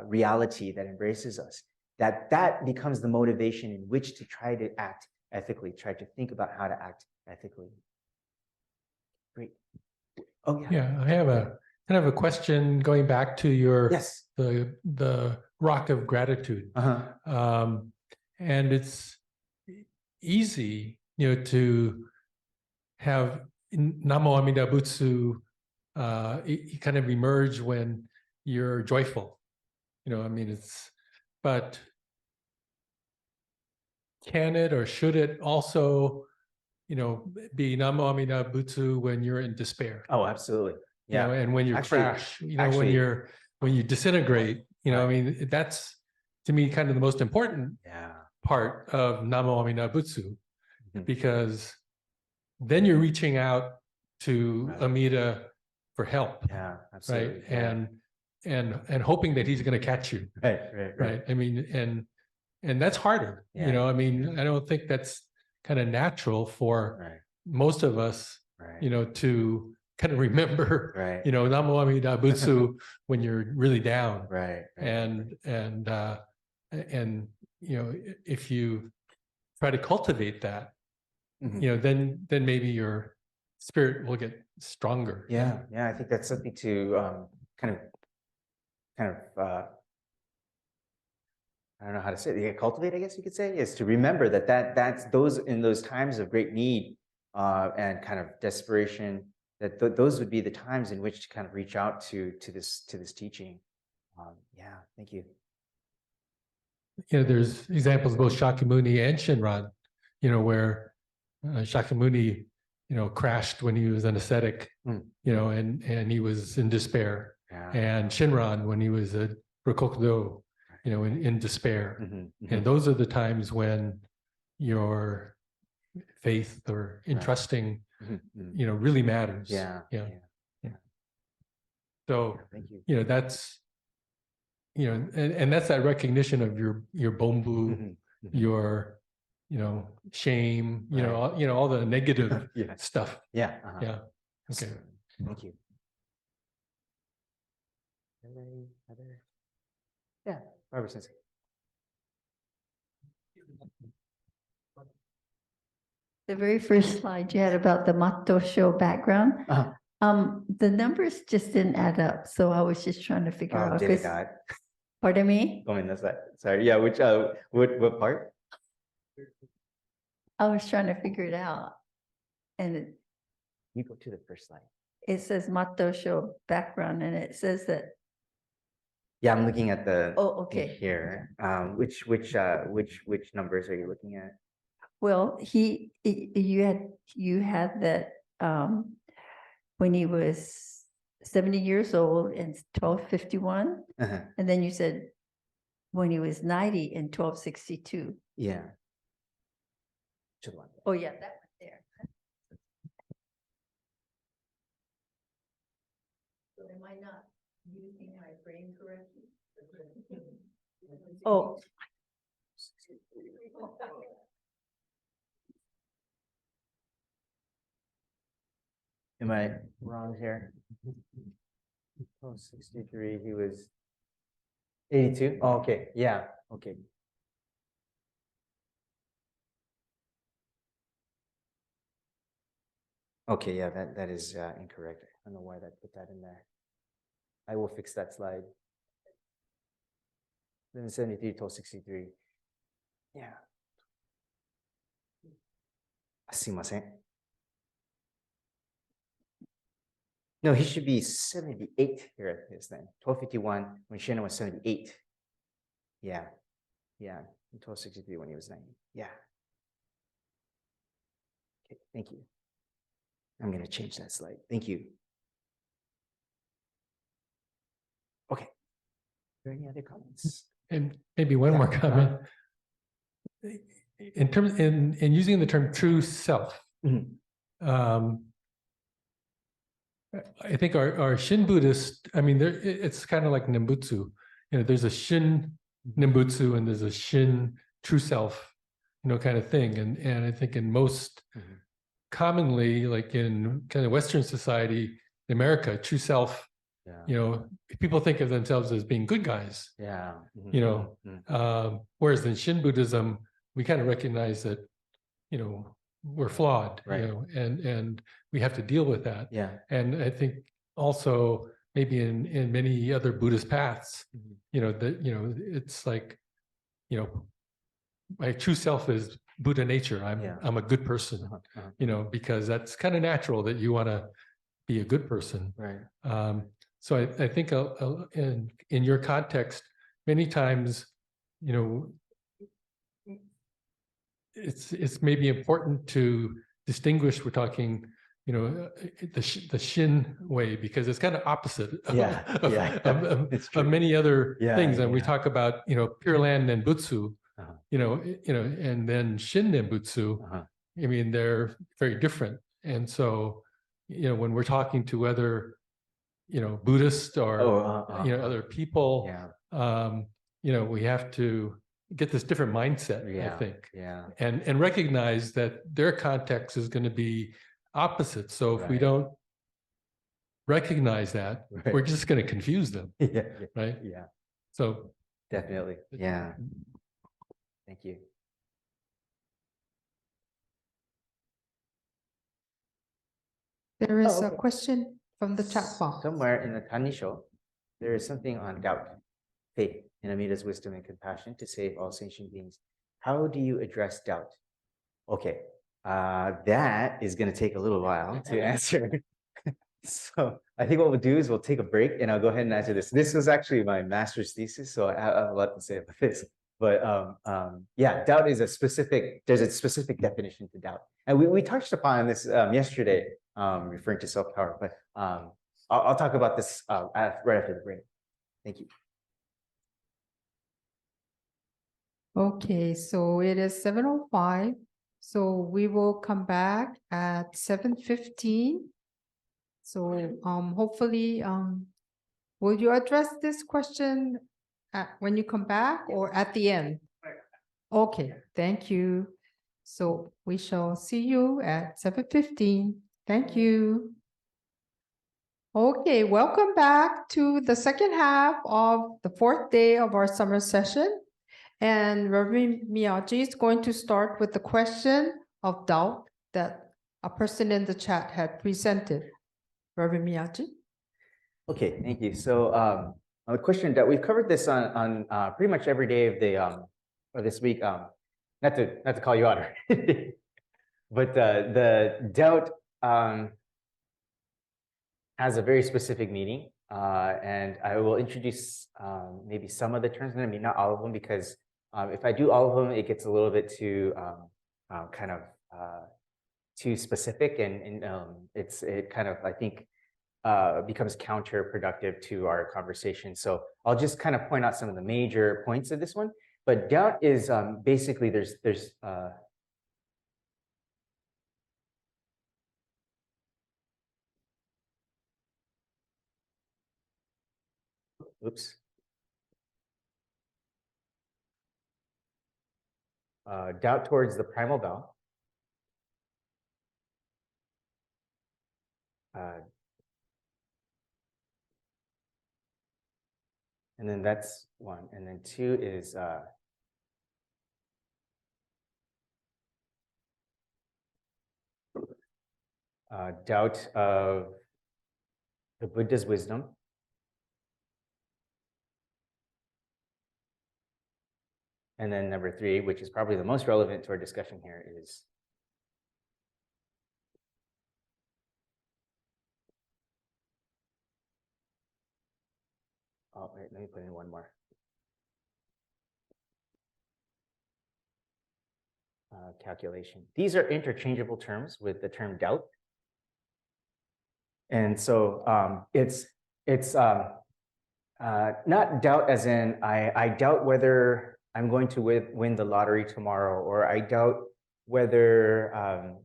reality that embraces us. That becomes the motivation in which to try to act ethically, try to think about how to act ethically. Great. Oh yeah. Yeah, I have a kind of a question going back to your Yes. the rock of gratitude. And it's easy, to have Namo Amida Butsu kind of emerge when you're joyful. But can it or should it also, be Namo Amida Butsu when you're in despair? Oh, absolutely. Yeah. And when you Actually- crash, when you disintegrate, Right. that's to me kind of the most important part of Namo Amida Butsu, because then you're reaching out to Right. Amida for help. Yeah, absolutely. Right. Yeah. And hoping that he's going to catch you. Right. And that's harder. Yeah. I don't think that's kind of natural for most of us, Right. to kind of remember, Right. Namo Amida Butsu when you're really down. Right. And if you try to cultivate that, then maybe your spirit will get stronger. Yeah. I think that's something to kind of I don't know how to say it. Yeah, cultivate, I guess you could say, is to remember that's those in those times of great need and kind of desperation, that those would be the times in which to kind of reach out to this teaching. Yeah, thank you. There's examples of both Shakyamuni and Shinran, where Shakyamuni, crashed when he was an ascetic, and he was in despair. Yeah. And Shinran when he was a Rokokudo, in despair. And those are the times when your faith or entrusting, really matters. Yeah. So, Thank you. that's, and that's that recognition of your bombu, your, shame, all the negative stuff. Yeah. Yeah. Okay. Thank you. Yeah, Barbara Sensei. The very first slide you had about the Matosho background, the numbers just didn't add up. So I was just trying to figure out. Did it not? Pardon me? Sorry. Yeah. Which what part? I was trying to figure it out. And You go to the first slide. it says Matosho background and it says that, Yeah, I'm looking at the oh, okay. here. Which numbers are you looking at? Well, you had that, when he was 70 years old in 1251. Uh-huh. And then you said when he was 90 in 1262. Yeah. Which one? Oh, yeah, that one there. So am I not using my brain correctly? Oh. Am I wrong here? 63, he was 82. Oh, okay, yeah, okay. Okay, yeah, that is incorrect. I don't know why that put that in there. I will fix that slide. 73 till 63. Yeah. すいません. No, he should be 78 here at his then. 1251 when Shinran was 78. Yeah. Yeah. 1263 when he was 90. Yeah. Okay, thank you. I'm going to change that slide. Thank you. Okay. Are there any other comments? And maybe one more comment. In using the term true self, I think our Shin Buddhist, I mean, it's kind of like Nembutsu. There's a Shin Nembutsu and there's a Shin true self, kind of thing. And I think in most commonly, like in kind of Western society, in America, true self, people think of themselves as being good guys. Yeah. Whereas in Shin Buddhism, we kind of recognize that, we're flawed, Right. And we have to deal with that. Yeah. And I think also maybe in many other Buddhist paths, it's like, my true self is Buddha nature. I'm a good person, because that's kind of natural that you want to be a good person. Right. So I think in your context, many times, it's maybe important to distinguish. We're talking, the Shin way, because it's kind of opposite of many other things. And we talk about, Pure Land Nembutsu, and then Shin Nembutsu. I mean, they're very different. And so, when we're talking to other, Buddhists or, other people, we have to get this different mindset, I think, and recognize that their context is going to be opposite. So if we don't recognize that, we're just going to confuse them. Right. Yeah. So definitely. Yeah. Thank you. There is a question from the chat box. Somewhere in the Tannishō, there is something on doubt, faith in Amida's wisdom and compassion to save all sentient beings. How do you address doubt? Okay, that is going to take a little while to answer. So I think what we'll do is we'll take a break and I'll go ahead and answer this. This was actually my master's thesis, so I have a lot to say about this. But yeah, doubt is there's a specific definition to doubt. And we touched upon this yesterday, referring to self-power, but I'll talk about this right after the break. Thank you. Okay, so it is 7:05. So we will come back at 7:15. So hopefully, will you address this question when you come back or at the end? Okay, thank you. So we shall see you at 7:15. Thank you. Okay, welcome back to the second half of the fourth day of our summer session. And Reverend Miyaji is going to start with the question of doubt that a person in the chat had presented. Reverend Miyaji. Okay, thank you. So the question that we've covered this on pretty much every day of the or this week. Not to call you out, but the doubt has a very specific meaning, and I will introduce maybe some of the terms, and I mean not all of them, because if I do all of them, it gets a little bit too kind of too specific, and it kind of, I think, becomes counterproductive to our conversation. So I'll just kind of point out some of the major points of this one. But doubt is basically there's oops. Doubt towards the primal vow. And then that's one. And then two is doubt of the Buddha's wisdom. And then number three, which is probably the most relevant to our discussion here, is oh, wait, let me put in one more. Calculation. These are interchangeable terms with the term doubt. And so it's not doubt as in I doubt whether I'm going to win the lottery tomorrow, or I doubt whether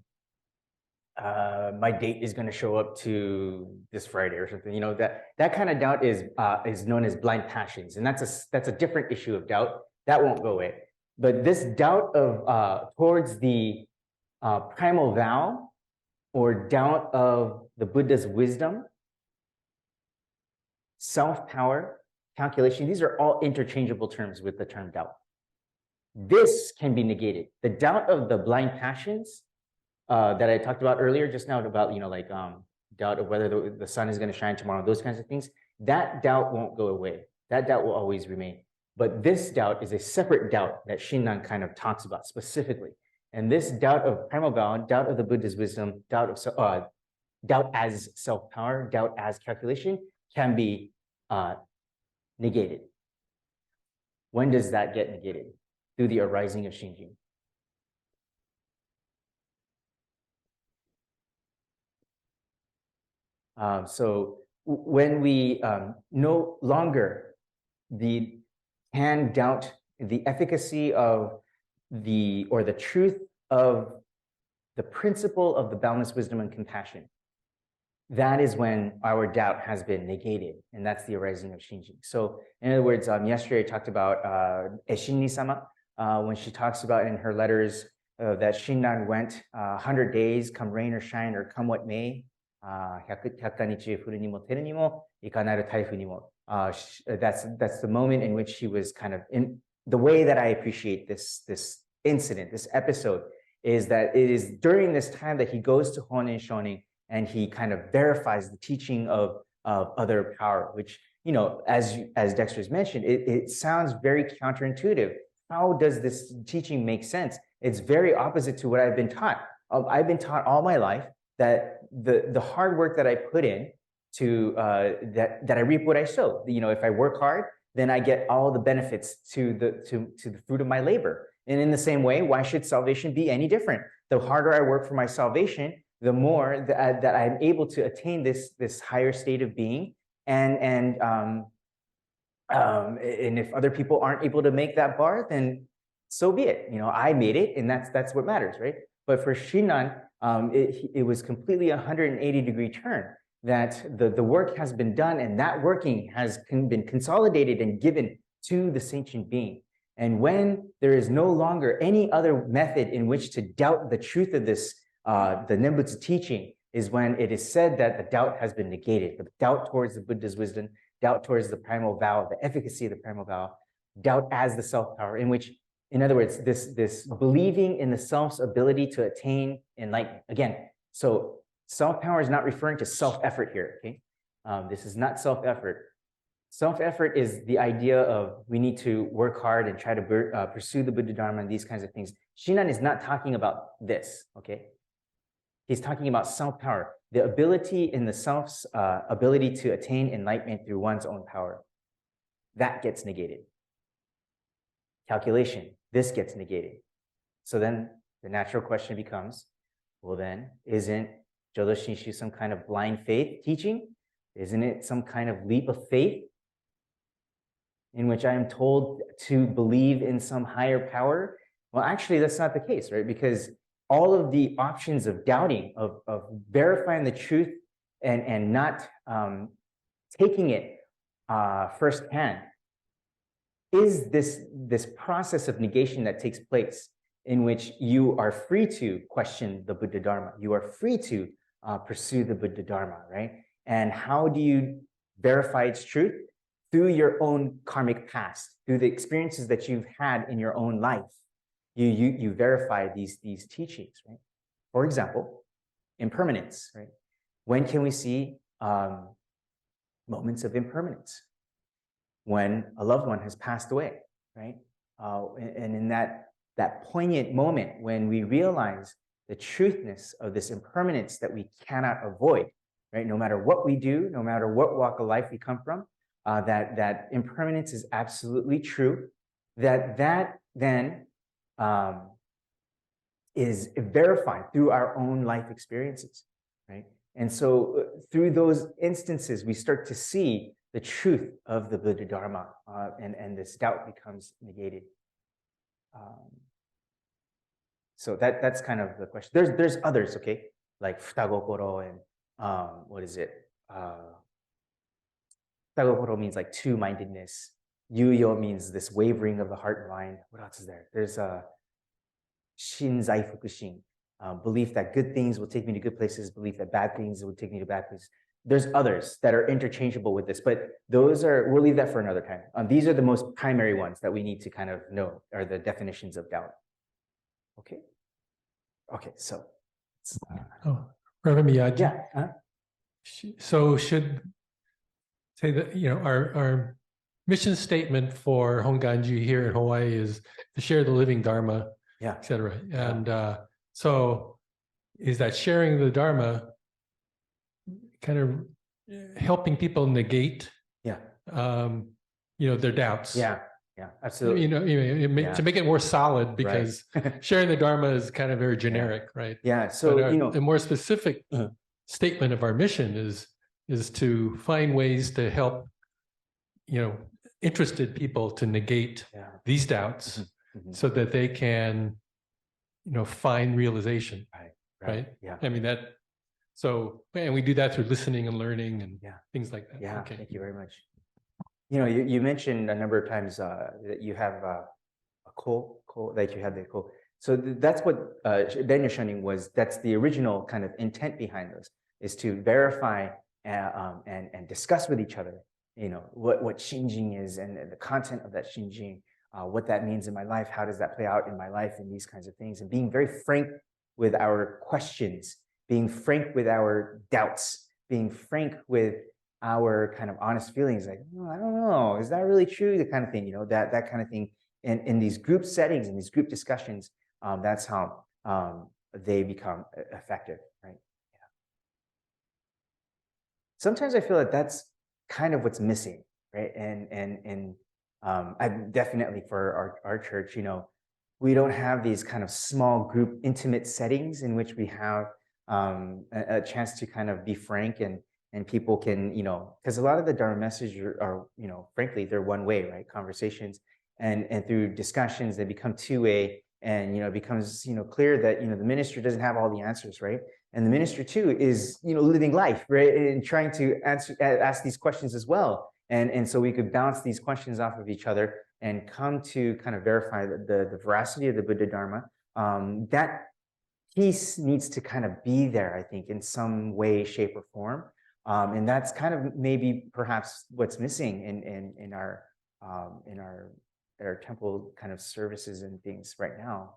my date is going to show up to this Friday or something. You know, that kind of doubt is known as blind passions, and that's a different issue of doubt that won't go away. But this doubt of towards the primal vow, or doubt of the Buddha's wisdom, self-power, calculation, these are all interchangeable terms with the term doubt. This can be negated. The doubt of the blind passions that I talked about earlier just now, about, you know, like doubt of whether the sun is going to shine tomorrow, those kinds of things, that doubt won't go away. That doubt will always remain. But this doubt is a separate doubt that Shinran kind of talks about specifically. And this doubt of primal vow, doubt of the Buddha's wisdom, doubt as self-power, doubt as calculation, can be negated. When does that get negated? Through the arising of Shinjin. So when we no longer can doubt the efficacy of or the truth of the principle of the boundless wisdom and compassion, that is when our doubt has been negated, and that's the arising of Shinjin. So in other words, yesterday I talked about Eshinni-sama, when she talks about in her letters that Shinran went 100 days, come rain or shine or come what may, that's the moment in which she was kind of in the way that I appreciate this incident, this episode, is that it is during this time that he goes to Honen Shonin and he kind of verifies the teaching of other power, which, you know, as Dexter's mentioned, it sounds very counterintuitive. How does this teaching make sense? It's very opposite to what I've been taught. I've been taught all my life that the hard work that I put in to that I reap what I sow. You know, if I work hard, then I get all the benefits to the fruit of my labor. And in the same way, why should salvation be any different? The harder I work for my salvation, the more that I'm able to attain this higher state of being. And if other people aren't able to make that bar, then so be it. You know, I made it, and that's what matters, right? But for Shinran, it was completely a 180-degree turn, that the work has been done, and that working has been consolidated and given to the sentient being. And when there is no longer any other method in which to doubt the truth of this, the Nembutsu teaching, is when it is said that the doubt has been negated. The doubt towards the Buddha's wisdom, doubt towards the primal vow, the efficacy of the primal vow, doubt as the self-power, in which, in other words, this believing in the self's ability to attain enlightenment. Again, so self-power is not referring to self-effort here, okay? This is not self-effort. Self-effort is the idea of we need to work hard and try to pursue the Buddha Dharma and these kinds of things. Shinran is not talking about this, okay? He's talking about self-power, the ability in the self's ability to attain enlightenment through one's own power. That gets negated. Calculation, this gets negated. So then the natural question becomes, well then, isn't Jodo Shinshu some kind of blind faith teaching? Isn't it some kind of leap of faith in which I am told to believe in some higher power? Well, actually, that's not the case, right? Because all of the options of doubting, of verifying the truth and not taking it firsthand is this process of negation that takes place in which you are free to question the Buddha Dharma. You are free to pursue the Buddha Dharma, right? And how do you verify its truth? Through your own karmic past, through the experiences that you've had in your own life. You verify these teachings, right? For example, impermanence, right? When can we see moments of impermanence? When a loved one has passed away, right? And in that poignant moment when we realize the truthness of this impermanence that we cannot avoid, right? No matter what we do, no matter what walk of life we come from, that impermanence is absolutely true, that then is verified through our own life experiences, right? And so through those instances, we start to see the truth of the Buddha Dharma, and this doubt becomes negated. So that's kind of the question. There's others, okay? Like futagokoro and what is it? Futagokoro means like two-mindedness. Yuyo means this wavering of the heart and mind. What else is there? There's shinzai fukushin, belief that good things will take me to good places, belief that bad things will take me to bad places. There's others that are interchangeable with this, but we'll leave that for another time. These are the most primary ones that we need to kind of know, are the definitions of doubt. Okay. Okay, so. Reverend Miyagi. Yeah. So should say that, our mission statement for Hongwanji here in Hawaii is to share the living Dharma, et cetera. And so is that sharing the Dharma kind of helping people negate, their doubts? Yeah, absolutely. To make it more solid, because sharing the Dharma is kind of very generic, right? Yeah. So a more specific statement of our mission is to find ways to help, interested people to negate these doubts, so that they can, find realization. Right. Yeah. I mean and we do that through listening and learning and things like that. Yeah. Okay. Thank you very much. You mentioned a number of times that you have a ko, that you had the ko. So that's what Daniel Shuning was. That's the original kind of intent behind those, is to verify and discuss with each other, what Shinjing is and the content of that Shinjing, what that means in my life, how does that play out in my life, and these kinds of things, and being very frank with our questions, being frank with our doubts, being frank with our kind of honest feelings, like, oh, I don't know, is that really true? The kind of thing, that kind of thing. And in these group settings, in these group discussions, that's how they become effective, right? Yeah. Sometimes I feel that that's kind of what's missing, right? And I definitely for our church, we don't have these kind of small group intimate settings in which we have a chance to kind of be frank and people can, because a lot of the Dharma messages are, frankly, they're one way, right? Conversations, and through discussions, they become two-way, and, it becomes, clear that, the minister doesn't have all the answers, right? And the minister too is, living life, right? And trying to ask these questions as well. And so we could bounce these questions off of each other and come to kind of verify the veracity of the Buddha Dharma. That piece needs to kind of be there, I think, in some way, shape, or form. And that's kind of maybe perhaps what's missing in our temple kind of services and things right now.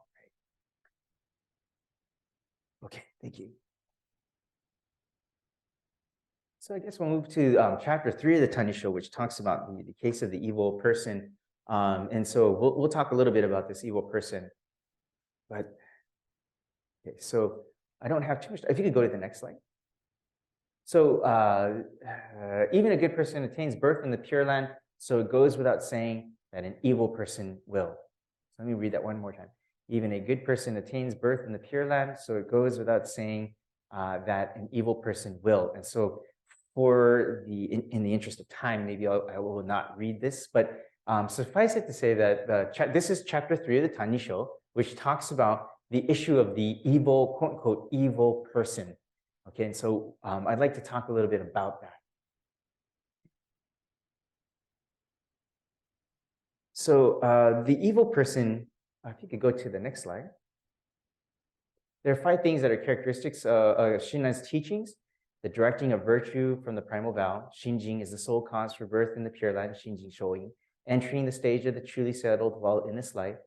Okay, thank you. So I guess we'll move to chapter 3 of the Tannishō, which talks about the case of the evil person. And so we'll talk a little bit about this evil person. But okay, so I don't have too much. If you could go to the next slide. So even a good person attains birth in the Pure Land, so it goes without saying that an evil person will. So let me read that one more time. Even a good person attains birth in the Pure Land, so it goes without saying that an evil person will. And so for in the interest of time, maybe I will not read this, but suffice it to say that this is chapter 3 of the Tannishō, which talks about the issue of the evil, quote unquote, evil person. Okay, and so I'd like to talk a little bit about that. So the evil person, if you could go to the next slide. There are 5 things that are characteristics of Shinran's teachings. The directing of virtue from the primal vow. Shinjin is the sole cause for birth in the Pure Land, Shinjin Shōin. Entering the stage of the truly settled while in this life.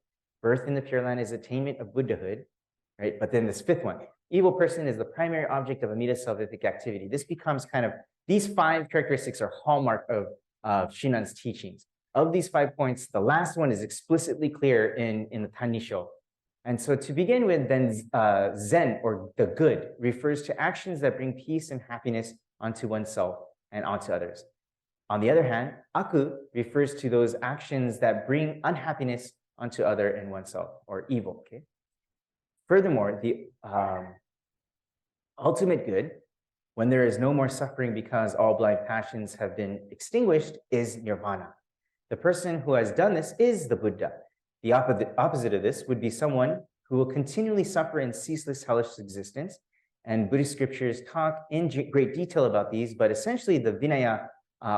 Birth in the Pure Land is attainment of Buddhahood, right? But then this 5th one, evil person is the primary object of Amida salvific activity. This becomes kind of, these 5 characteristics are hallmark of Shinran's teachings. Of these 5 points, the last one is explicitly clear in the Tannishō. And so to begin with, then Zen, or the good, refers to actions that bring peace and happiness onto oneself and onto others. On the other hand, Aku refers to those actions that bring unhappiness onto other and oneself, or evil. Okay. Furthermore, the ultimate good, when there is no more suffering because all blind passions have been extinguished, is nirvana. The person who has done this is the Buddha. The opposite of this would be someone who will continually suffer in ceaseless hellish existence. And Buddhist scriptures talk in great detail about these, but essentially the Vinaya,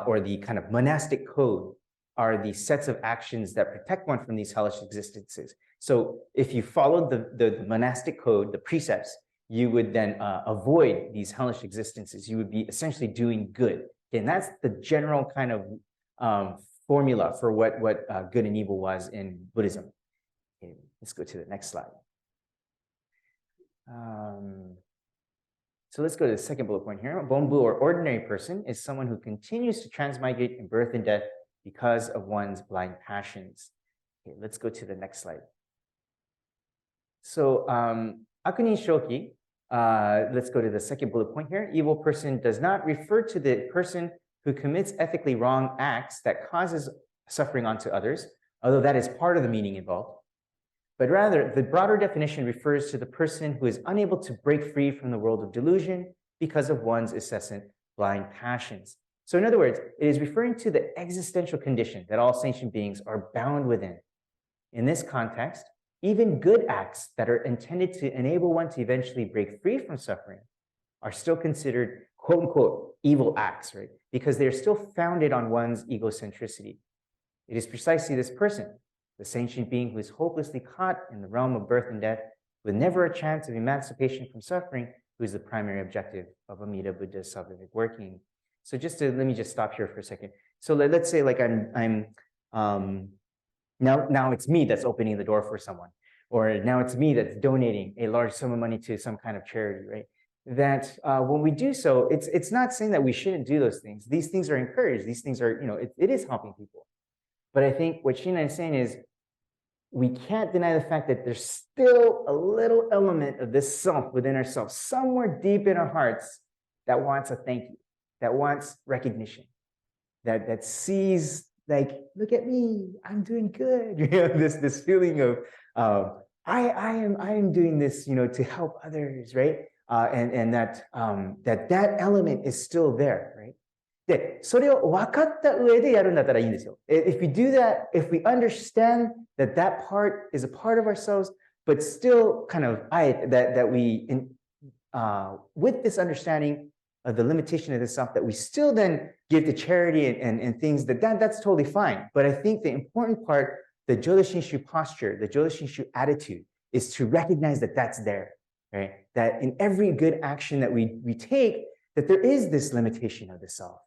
or the kind of monastic code, are the sets of actions that protect one from these hellish existences. So if you followed the monastic code, the precepts, you would then avoid these hellish existences. You would be essentially doing good. Okay, and that's the general kind of formula for what good and evil was in Buddhism. Okay, let's go to the next slide. So let's go to the second bullet point here. Bonbu, or ordinary person, is someone who continues to transmigrate in birth and death because of one's blind passions. Okay, let's go to the next slide. So Akunin Shoki, let's go to the second bullet point here. Evil person does not refer to the person who commits ethically wrong acts that causes suffering onto others, although that is part of the meaning involved. But rather, the broader definition refers to the person who is unable to break free from the world of delusion because of one's incessant blind passions. So in other words, it is referring to the existential condition that all sentient beings are bound within. In this context, even good acts that are intended to enable one to eventually break free from suffering are still considered quote unquote evil acts, right? Because they're still founded on one's egocentricity. It is precisely this person, the sentient being who is hopelessly caught in the realm of birth and death with never a chance of emancipation from suffering, who is the primary objective of Amida Buddha's salvific working. So let me just stop here for a second. So let's say like now it's me that's opening the door for someone, or now it's me that's donating a large sum of money to some kind of charity, right? That when we do so, it's not saying that we shouldn't do those things. These things are encouraged. These things are, it is helping people. But I think what Shinran is saying is we can't deny the fact that there's still a little element of this self within ourselves, somewhere deep in our hearts, that wants a thank you, that wants recognition, that sees like, look at me, I'm doing good. This feeling of I am doing this, to help others, right? And that element is still there, right? で、それを分かった上でやるんだったらいいんですよ。If we do that, if we understand that that part is a part of ourselves, but still kind of that we, with this understanding of the limitation of the self, that we still then give to charity and things, that's totally fine. But I think the important part, the Jodo Shinshu posture, the Jodo Shinshu attitude, is to recognize that that's there, right? That in every good action that we take, that there is this limitation of the self.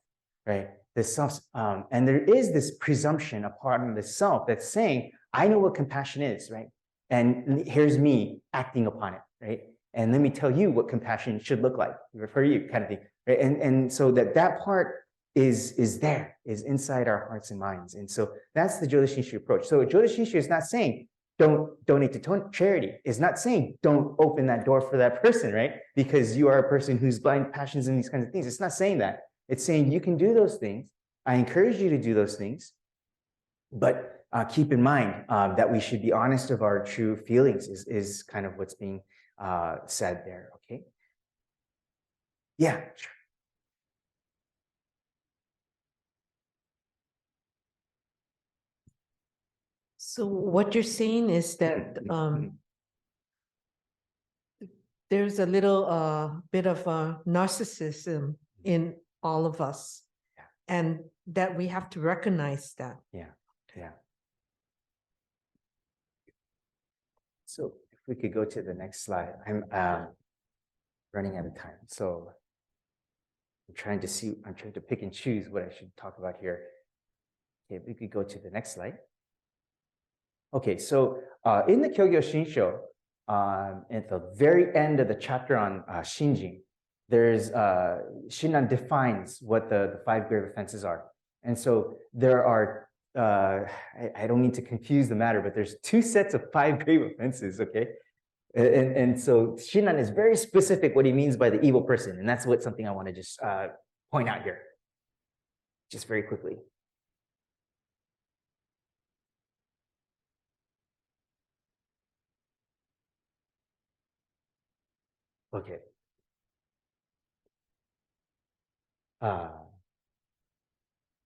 Right? The self, and there is this presumption upon the self that's saying, I know what compassion is, right? And here's me acting upon it, right? And let me tell you what compassion should look like for you, kind of thing. right? And so that part is inside our hearts and minds. And so that's the Jodo Shinshu approach. So Jodo Shinshu is not saying don't donate to charity. It's not saying don't open that door for that person, right? Because you are a person who's blind passions and these kinds of things. It's not saying that. It's saying you can do those things. I encourage you to do those things, but keep in mind that we should be honest of our true feelings is kind of what's being said there, okay? Yeah, sure. So what you're saying is that there's a little bit of narcissism in all of us, and that we have to recognize that. Yeah. So if we could go to the next slide. I'm running out of time, so I'm trying to pick and choose what I should talk about here. Okay, we could go to the next slide. Okay, so in the Kyogyo Shinsho, at the very end of the chapter on Shinjin, there's Shinran defines what the 5 grave offenses are. And so there are, I don't mean to confuse the matter, but there's 2 sets of 5 grave offenses, okay? And so Shinran is very specific what he means by the evil person. And that's something I want to just point out here, just very quickly. Okay.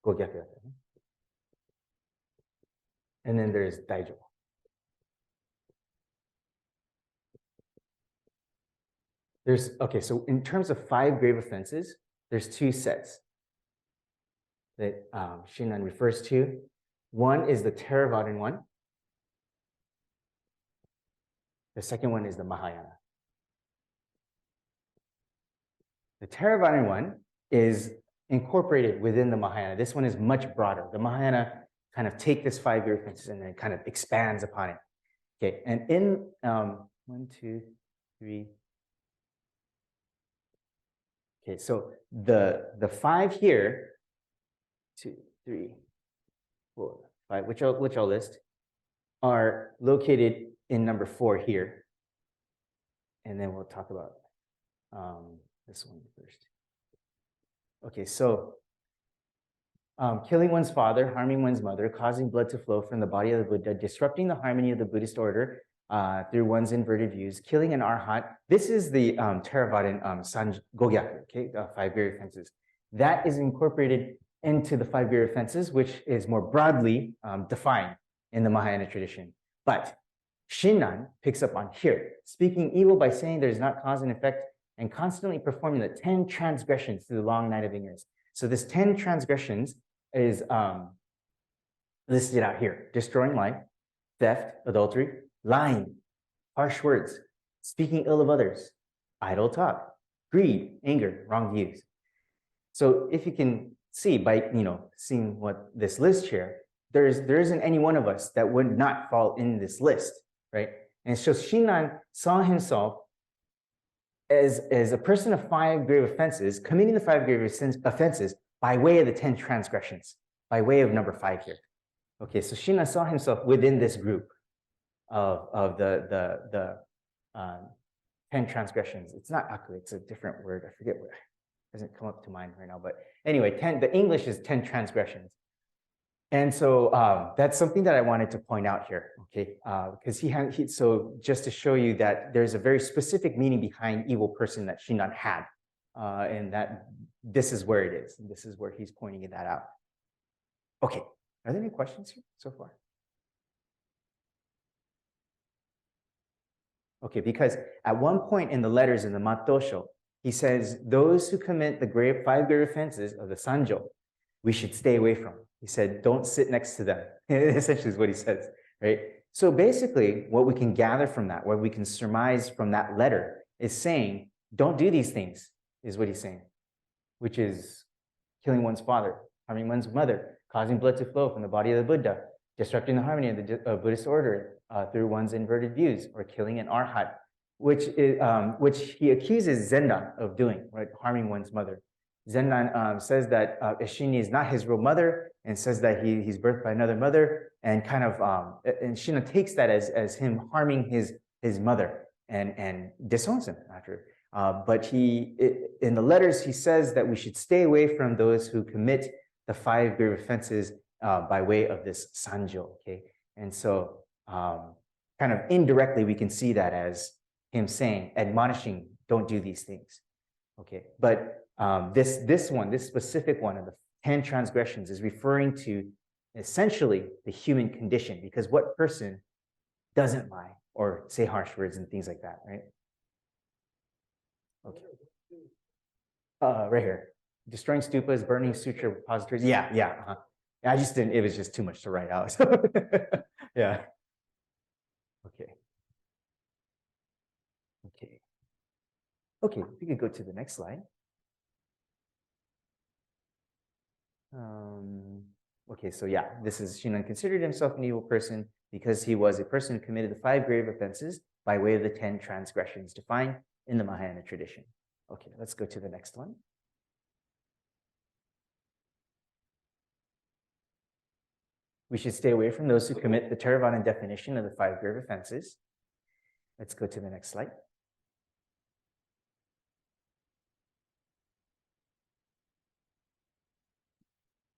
Gogyaku. And then there's Daijo. Okay, so in terms of 5 grave offenses, there's 2 sets that Shinran refers to. One is the Theravadan one. The second one is the Mahayana. The Theravadan one is incorporated within the Mahayana. This one is much broader. The Mahayana kind of take this 5 grave offenses and then kind of expands upon it. Okay, and in 1, 2, 3. Okay, so the 5 here, 2, 3, 4, 5, which I'll list, are located in number 4 here. And then we'll talk about this one first. Okay, so killing one's father, harming one's mother, causing blood to flow from the body of the Buddha, disrupting the harmony of the Buddhist order through one's inverted views, killing an arhat. This is the Theravadan Gogyaku, okay, 5 grave offenses. That is incorporated into the 5 grave offenses, which is more broadly defined in the Mahayana tradition. But Shinran picks up on here, speaking evil by saying there is not cause and effect, and constantly performing the 10 transgressions through the long night of ignorance. So this 10 transgressions is listed out here: destroying life, theft, adultery, lying, harsh words, speaking ill of others, idle talk, greed, anger, wrong views. So if you can see by seeing what this list here, there isn't any one of us that would not fall in this list, right? And so Shinran saw himself as a person of 5 grave offenses, committing the 5 grave offenses by way of the 10 transgressions, by way of number 5 here. Okay, so Shinran saw himself within this group of the 10 transgressions. It's not aku, it's a different word. I forget what, it doesn't come up to mind right now. But anyway, the English is 10 transgressions. And so that's something that I wanted to point out here, okay? Because so just to show you that there's a very specific meaning behind evil person that Shinran had, and that this is where it is. And this is where he's pointing that out. Okay, are there any questions here so far? Okay, because at one point in the letters in the Mattosho, he says those who commit the 5 grave offenses of the Sanjo, we should stay away from. He said, don't sit next to them. Essentially is what he says, right? So basically, what we can gather from that, what we can surmise from that letter is saying, don't do these things, is what he's saying, which is killing one's father, harming one's mother, causing blood to flow from the body of the Buddha, disrupting the harmony of the Buddhist order through one's inverted views, or killing an arhat, which he accuses Zendan of doing, right? Harming one's mother. Zenran says that Ishini is not his real mother and says that he's birthed by another mother, and kind of and Shinran takes that as him harming his mother and disowns him after. But in the letters, he says that we should stay away from those who commit the 5 grave offenses by way of this sanjo. Okay, and so kind of indirectly we can see that as him saying, admonishing, don't do these things. Okay, but this specific one of the 10 transgressions is referring to essentially the human condition, because what person doesn't lie or say harsh words and things like that, right? Okay. Right here. Destroying stupas, burning sutra repositories. Yeah. I just didn't, it was just too much to write out. So yeah. Okay. Okay, we could go to the next slide. Okay, so yeah, this is Shinran considered himself an evil person because he was a person who committed the 5 grave offenses by way of the 10 transgressions defined in the Mahayana tradition. Okay, let's go to the next one. We should stay away from those who commit the Theravada definition of the 5 grave offenses. Let's go to the next slide.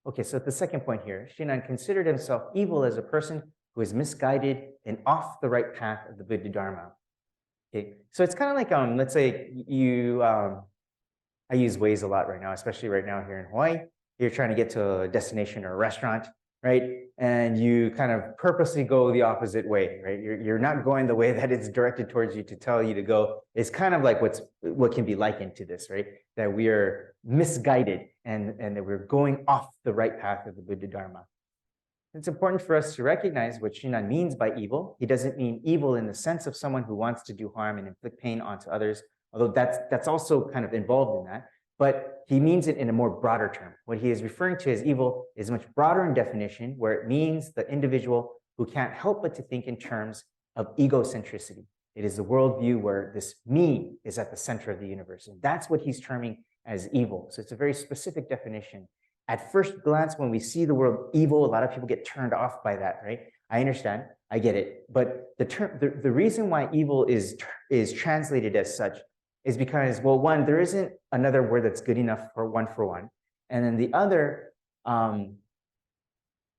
Okay, so at the second point here, Shinran considered himself evil as a person who is misguided and off the right path of the Buddha Dharma. Okay, so it's kind of like, let's say you, I use Waze a lot right now, especially right now here in Hawaii. You're trying to get to a destination or a restaurant, right? And you kind of purposely go the opposite way, right? You're not going the way that it's directed towards you to tell you to go. It's kind of like what can be likened to this, right? That we are misguided and that we're going off the right path of the Buddha Dharma. It's important for us to recognize what Shinran means by evil. He doesn't mean evil in the sense of someone who wants to do harm and inflict pain onto others, although that's also kind of involved in that. But he means it in a more broader term. What he is referring to as evil is much broader in definition, where it means the individual who can't help but to think in terms of egocentricity. It is the worldview where this me is at the center of the universe. And that's what he's terming as evil. So it's a very specific definition. At first glance, when we see the word evil, a lot of people get turned off by that, right? I understand, I get it. But the reason why evil is translated as such is because, well, one, there isn't another word that's good enough for one. And then the other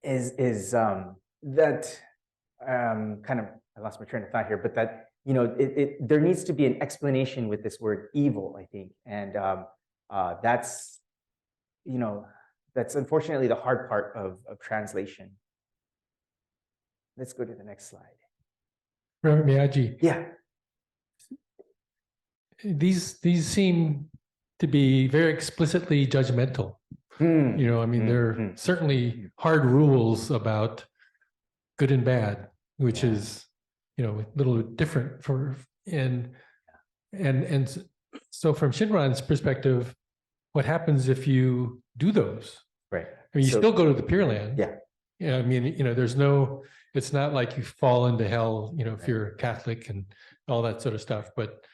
is that kind of, I lost my train of thought here, but that, you know, there needs to be an explanation with this word evil, I think. And that's, you know, that's unfortunately the hard part of translation. Let's go to the next slide. Reverend Miyaji. Yeah. These seem to be very explicitly judgmental. You know, I mean, there are certainly hard rules about good and bad, which is, you know, a little different for and so from Shinran's perspective, what happens if you do those? Right. I mean, you So- still go to the Pure Land. Yeah. Yeah. I mean, you know, there's no, it's not like you fall into hell, you know, if you're Catholic and all that sort of stuff. But,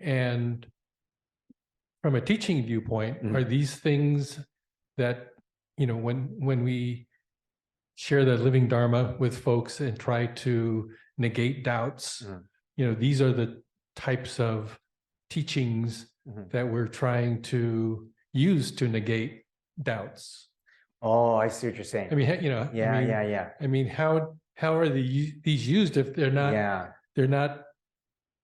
and from a teaching viewpoint, are these things that, you know, when we share the living Dharma with folks and try to negate doubts, you know, these are the types of teachings that we're trying to use to negate doubts. Oh, I see what you're saying. I mean, you know, Yeah. I mean, how are these used if they're not they're not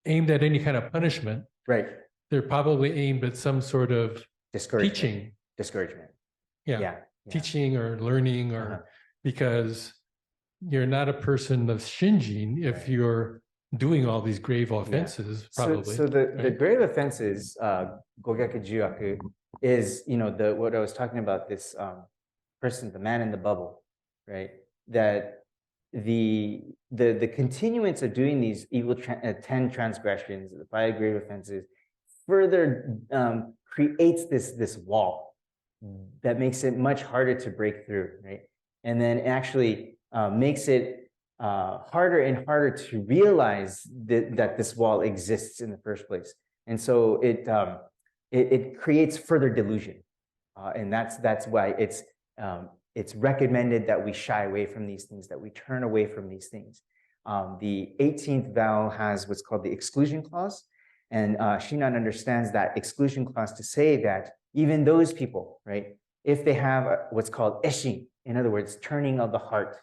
aimed at any kind of punishment? Right. They're probably aimed at some sort of Discouragement. teaching. Discouragement. Yeah. Teaching or learning or because you're not a person of Shinjin if you're doing all these grave offenses, probably. So the grave offenses, Gogyaku Juaku, is, you know, what I was talking about, this person, the man in the bubble, right? That the continuance of doing these evil 10 transgressions, the 5 grave offenses, further creates this wall that makes it much harder to break through, right? And then actually makes it harder and harder to realize that this wall exists in the first place. And so it it creates further delusion. And that's why it's recommended that we shy away from these things, that we turn away from these things. The 18th vow has what's called the exclusion clause. And Shinran understands that exclusion clause to say that even those people, right, if they have what's called eshin, in other words, turning of the heart,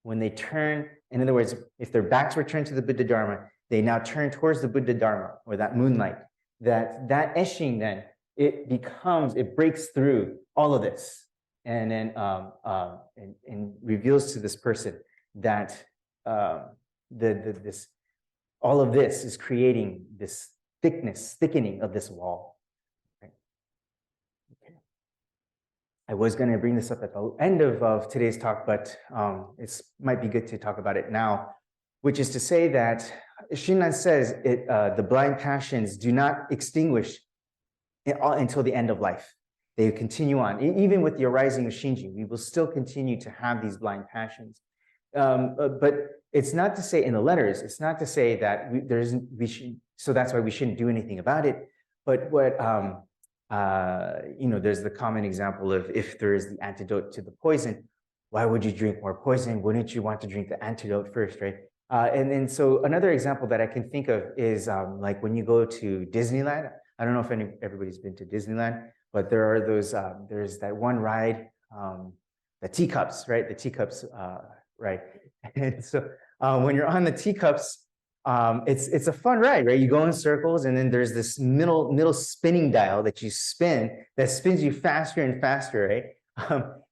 when they turn, in other words, if their backs were turned to the Buddha Dharma, they now turn towards the Buddha Dharma or that moonlight, that eshin then, it breaks through all of this and then and reveals to this person that all of this is creating this thickening of this wall. Right? Okay. I was going to bring this up at the end of today's talk, but it might be good to talk about it now, which is to say that Shinran says the blind passions do not extinguish until the end of life. They continue on. Even with the arising of Shinji, we will still continue to have these blind passions. But it's not to say in the letters, it's not to say that so that's why we shouldn't do anything about it. But what, there's the common example of if there is the antidote to the poison, why would you drink more poison? Wouldn't you want to drink the antidote first, right? And so another example that I can think of is like when you go to Disneyland. I don't know if everybody's been to Disneyland, but there are those, there's that one ride, the teacups, right? The teacups ride. And so when you're on the teacups, it's a fun ride, right? You go in circles and then there's this middle spinning dial that you spin that spins you faster and faster, right?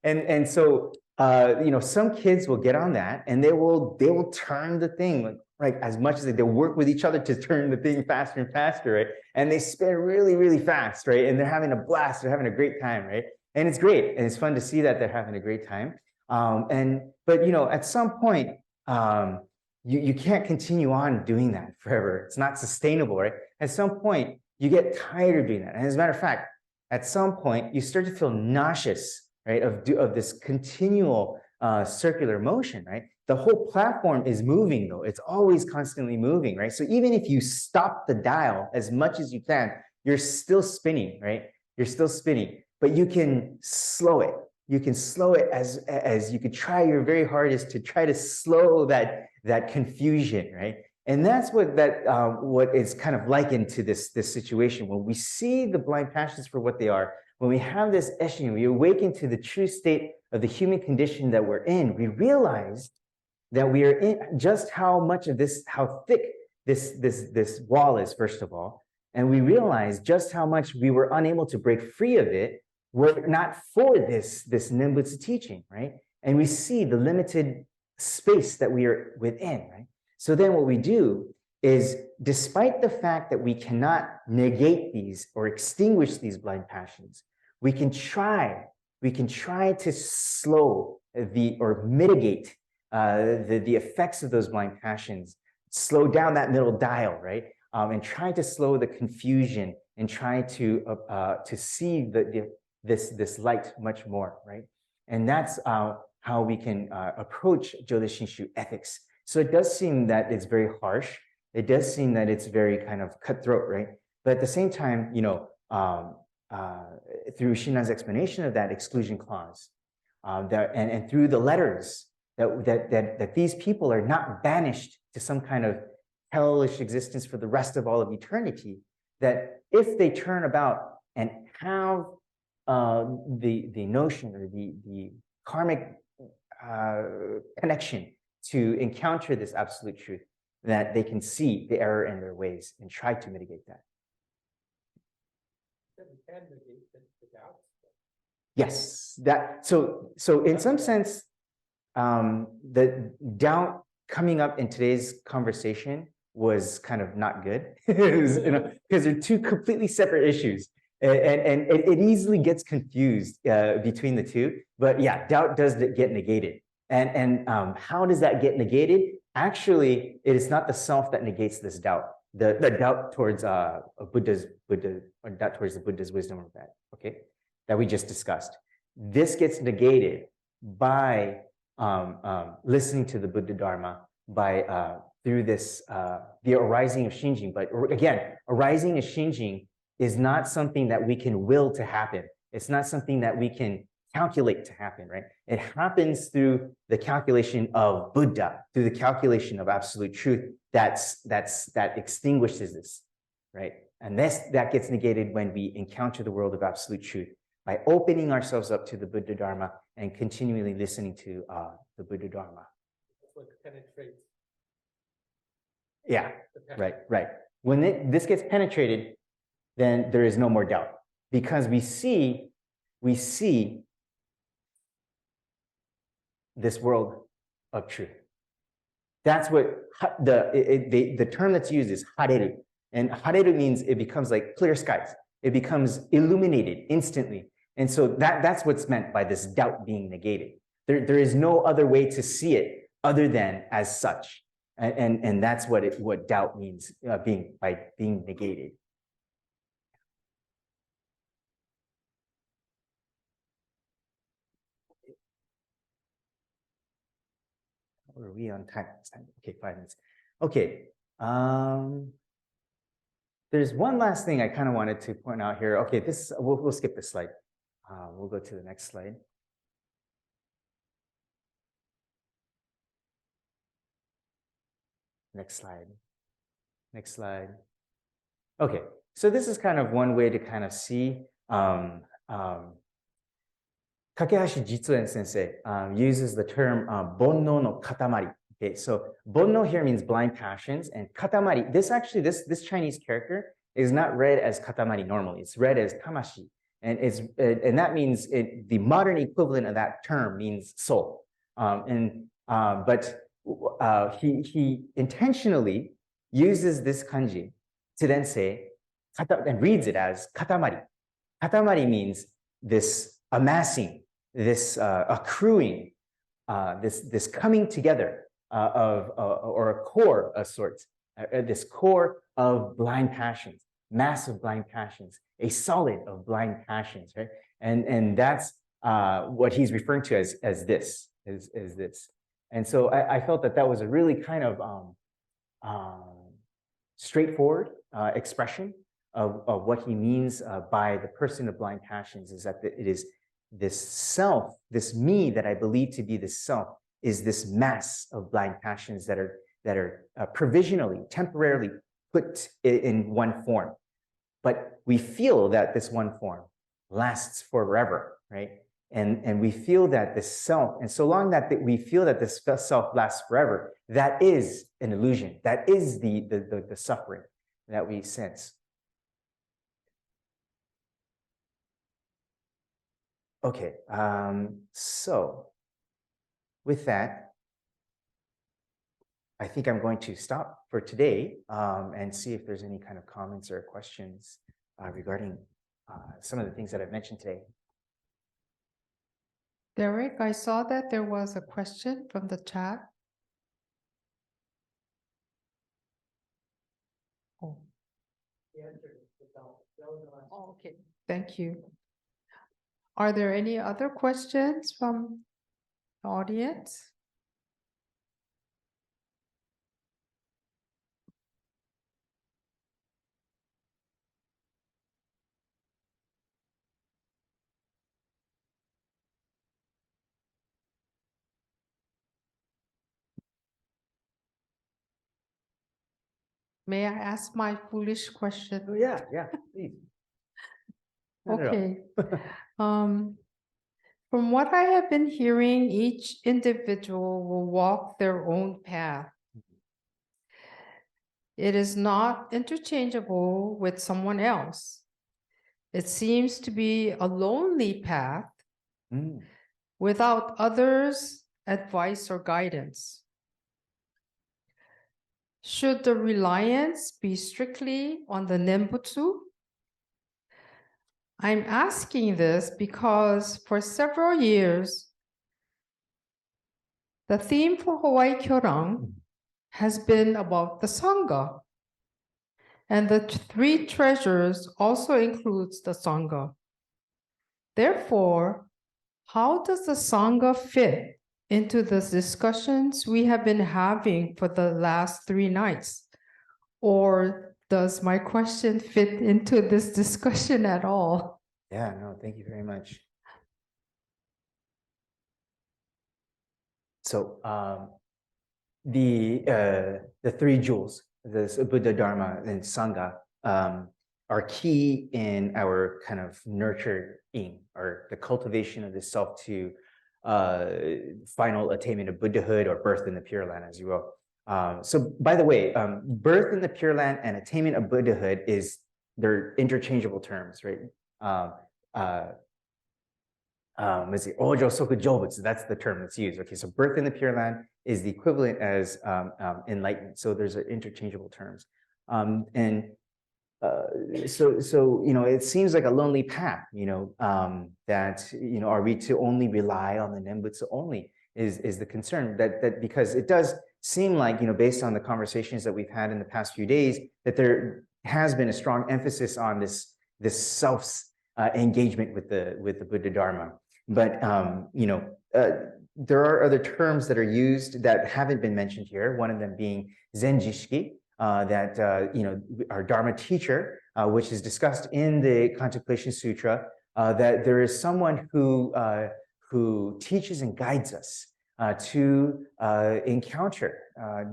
And so, some kids will get on that and they will turn the thing like as much as they'll work with each other to turn the thing faster and faster, right? And they spin really, really fast, right? And they're having a blast, they're having a great time, right? And it's great. And it's fun to see that they're having a great time. But at some point, you can't continue on doing that forever. It's not sustainable, right? At some point, you get tired of doing that. And as a matter of fact, at some point, you start to feel nauseous, right? Of this continual circular motion, right? The whole platform is moving though. It's always constantly moving, right? So even if you stop the dial as much as you can, you're still spinning, right? You're still spinning, but you can slow it. You can slow it as you could try your very hardest to try to slow that confusion, right? And that's what is kind of likened to this situation. When we see the blind passions for what they are, when we have this eshin, we awaken to the true state of the human condition that we're in, we realize that we are in just how thick this wall is, first of all. And we realize just how much we were unable to break free of it were it not for this Nembutsu teaching, right? And we see the limited space that we are within, right? So then what we do is, despite the fact that we cannot negate these or extinguish these blind passions, we can try to slow or mitigate the effects of those blind passions, slow down that middle dial, right? And try to slow the confusion and try to see this light much more, right? And that's how we can approach Jodo Shinshu ethics. So it does seem that it's very harsh. It does seem that it's very kind of cutthroat, right? But at the same time, through Shinran's explanation of that exclusion clause, and through the letters, that these people are not banished to some kind of hellish existence for the rest of all of eternity, that if they turn about and have the notion or the karmic connection to encounter this absolute truth, that they can see the error in their ways and try to mitigate that. Yes, so in some sense, the doubt coming up in today's conversation was kind of not good, because they're two completely separate issues, and it easily gets confused between the two. But yeah, doubt does get negated, and how does that get negated? Actually, it is not the self that negates this doubt. The doubt towards Buddha, or doubt towards the Buddha's wisdom or that, okay, that we just discussed. This gets negated by listening to the Buddha Dharma, by through this the arising of Shinjin. But again, arising of Shinjin is not something that we can will to happen. It's not something that we can calculate to happen, right? It happens through the calculation of Buddha, through the calculation of absolute truth that extinguishes this, right? And that gets negated when we encounter the world of absolute truth by opening ourselves up to the Buddha Dharma and continually listening to the Buddha Dharma. That's what penetrates. Yeah, right. When this gets penetrated, then there is no more doubt, because we see this world of truth. That's what the term that's used is hareru. And hareru means it becomes like clear skies. It becomes illuminated instantly. And so that's what's meant by this doubt being negated. There is no other way to see it other than as such. And that's what doubt means, by being negated. Or are we on time? Okay, 5 minutes. Okay. There's one last thing I kind of wanted to point out here. Okay, we'll skip this slide. We'll go to the next slide. Next slide. Okay, so this is kind of one way to kind of see. Kakehashi Jitsuen sensei uses the term bonno no katamari. Okay, so bonno here means blind passions, and katamari, this Chinese character is not read as katamari normally. It's read as tamashi, and that means the modern equivalent of that term means soul. But he intentionally uses this kanji to then say and reads it as katamari. Katamari means this amassing, this accruing, this coming together or a core of sorts, this core of blind passions, massive blind passions, a solid of blind passions, right? And that's what he's referring to as this. And so I felt that was a really kind of straightforward expression of what he means by the person of blind passions, is that it is this self, this me that I believe to be the self, is this mass of blind passions that are provisionally, temporarily put in one form. But we feel that this one form lasts forever, right? And we feel that this self, and so long that we feel that this self lasts forever, that is an illusion. That is the suffering that we sense. Okay, so with that, I think I'm going to stop for today and see if there's any kind of comments or questions regarding some of the things that I've mentioned today. Derek, I saw that there was a question from the chat. Oh. Oh, okay, thank you. Are there any other questions from the audience? May I ask my foolish question? Oh, yeah, please. Okay. From what I have been hearing, each individual will walk their own path. It is not interchangeable with someone else. It seems to be a lonely path without others' advice or guidance. Should the reliance be strictly on the Nembutsu? I'm asking this because for several years, the theme for Hawaii Kyorang has been about the Sangha. And the three treasures also includes the Sangha. Therefore, how does the Sangha fit into the discussions we have been having for the last 3 nights, or Does my question fit into this discussion at all? Yeah, no, thank you very much. So the three jewels, the Buddha, Dharma, and Sangha, are key in our kind of nurturing or the cultivation of the self to final attainment of Buddhahood or birth in the Pure Land, as you will. So by the way, birth in the Pure Land and attainment of Buddhahood they're interchangeable terms, right? Let's see, Ojo Soku Jobutsu, that's the term that's used. Okay, so birth in the Pure Land is the equivalent as enlightenment. So there's interchangeable terms. So it seems like a lonely path, that are we to only rely on the Nembutsu only is the concern that because it does seem like based on the conversations that we've had in the past few days that there has been a strong emphasis on this self's engagement with the Buddha Dharma, but there are other terms that are used that haven't been mentioned here. One of them being Zenjishiki. That our Dharma teacher, which is discussed in the Contemplation Sutra, that there is someone who teaches and guides us to encounter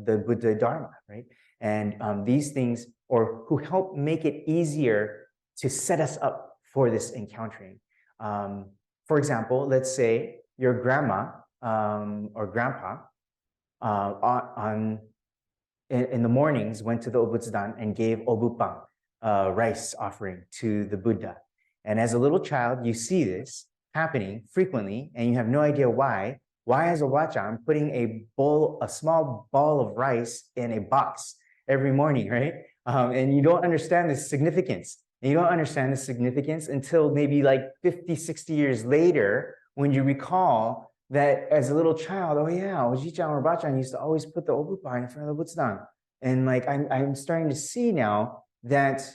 the Buddha Dharma, right? And these things, or who help make it easier to set us up for this encountering. For example, let's say your grandma or grandpa in the mornings went to the Obutsudan and gave obupang, rice offering to the Buddha. And as a little child, you see this happening frequently and you have no idea why. Why is a wachan putting a small ball of rice in a box every morning, right? And you don't understand the significance. And you don't understand the significance until maybe like 50, 60 years later, when you recall that as a little child, oh yeah, Oji-chan or Ba-chan used to always put the obupang in front of the Butsudan. And like I'm starting to see now that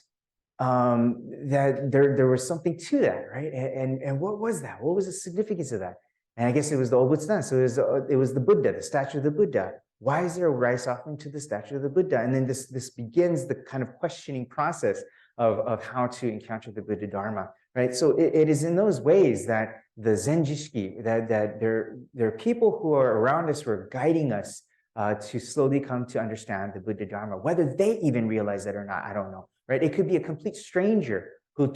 that there was something to that, right? And what was that? What was the significance of that? And I guess it was the Obutsudan. So it was the Buddha, the statue of the Buddha. Why is there a rice offering to the statue of the Buddha? And then this begins the kind of questioning process of how to encounter the Buddha Dharma, right? So it is in those ways that the Zenjishiki, that there are people who are around us who are guiding us to slowly come to understand the Buddha Dharma. Whether they even realize that or not, I don't know, right? It could be a complete stranger who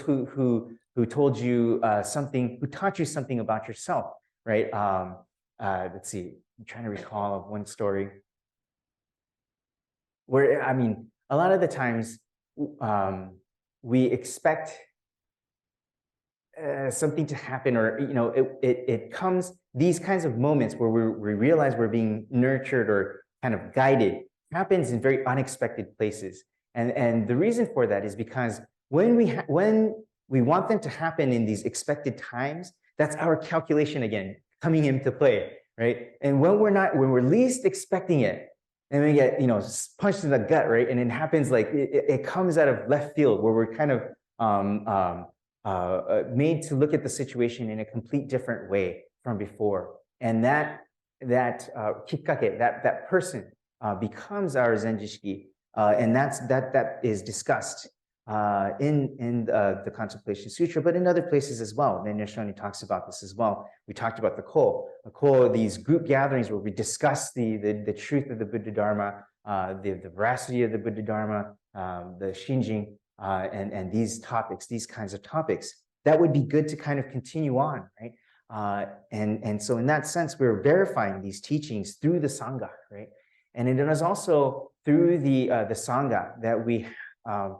told you something, who taught you something about yourself, right? Let's see, I'm trying to recall of one story where, I mean, a lot of the times we expect something to happen, or it comes, these kinds of moments where we realize we're being nurtured or kind of guided happens in very unexpected places, and the reason for that is because when we want them to happen in these expected times, that's our calculation again coming into play, right? And when we're least expecting it, and we get punched in the gut, right? And it happens like it comes out of left field, where we're kind of made to look at the situation in a complete different way from before. And that kikkake, that person becomes our Zenjishiki, and that is discussed in the Contemplation Sutra, but in other places as well. Tannishō talks about this as well. We talked about the ko, these group gatherings where we discuss the truth of the Buddha Dharma, the veracity of the Buddha Dharma, the Shinjin, and these topics, these kinds of topics. That would be good to kind of continue on, right? And so in that sense, we're verifying these teachings through the Sangha, right? And it is also through the Sangha that we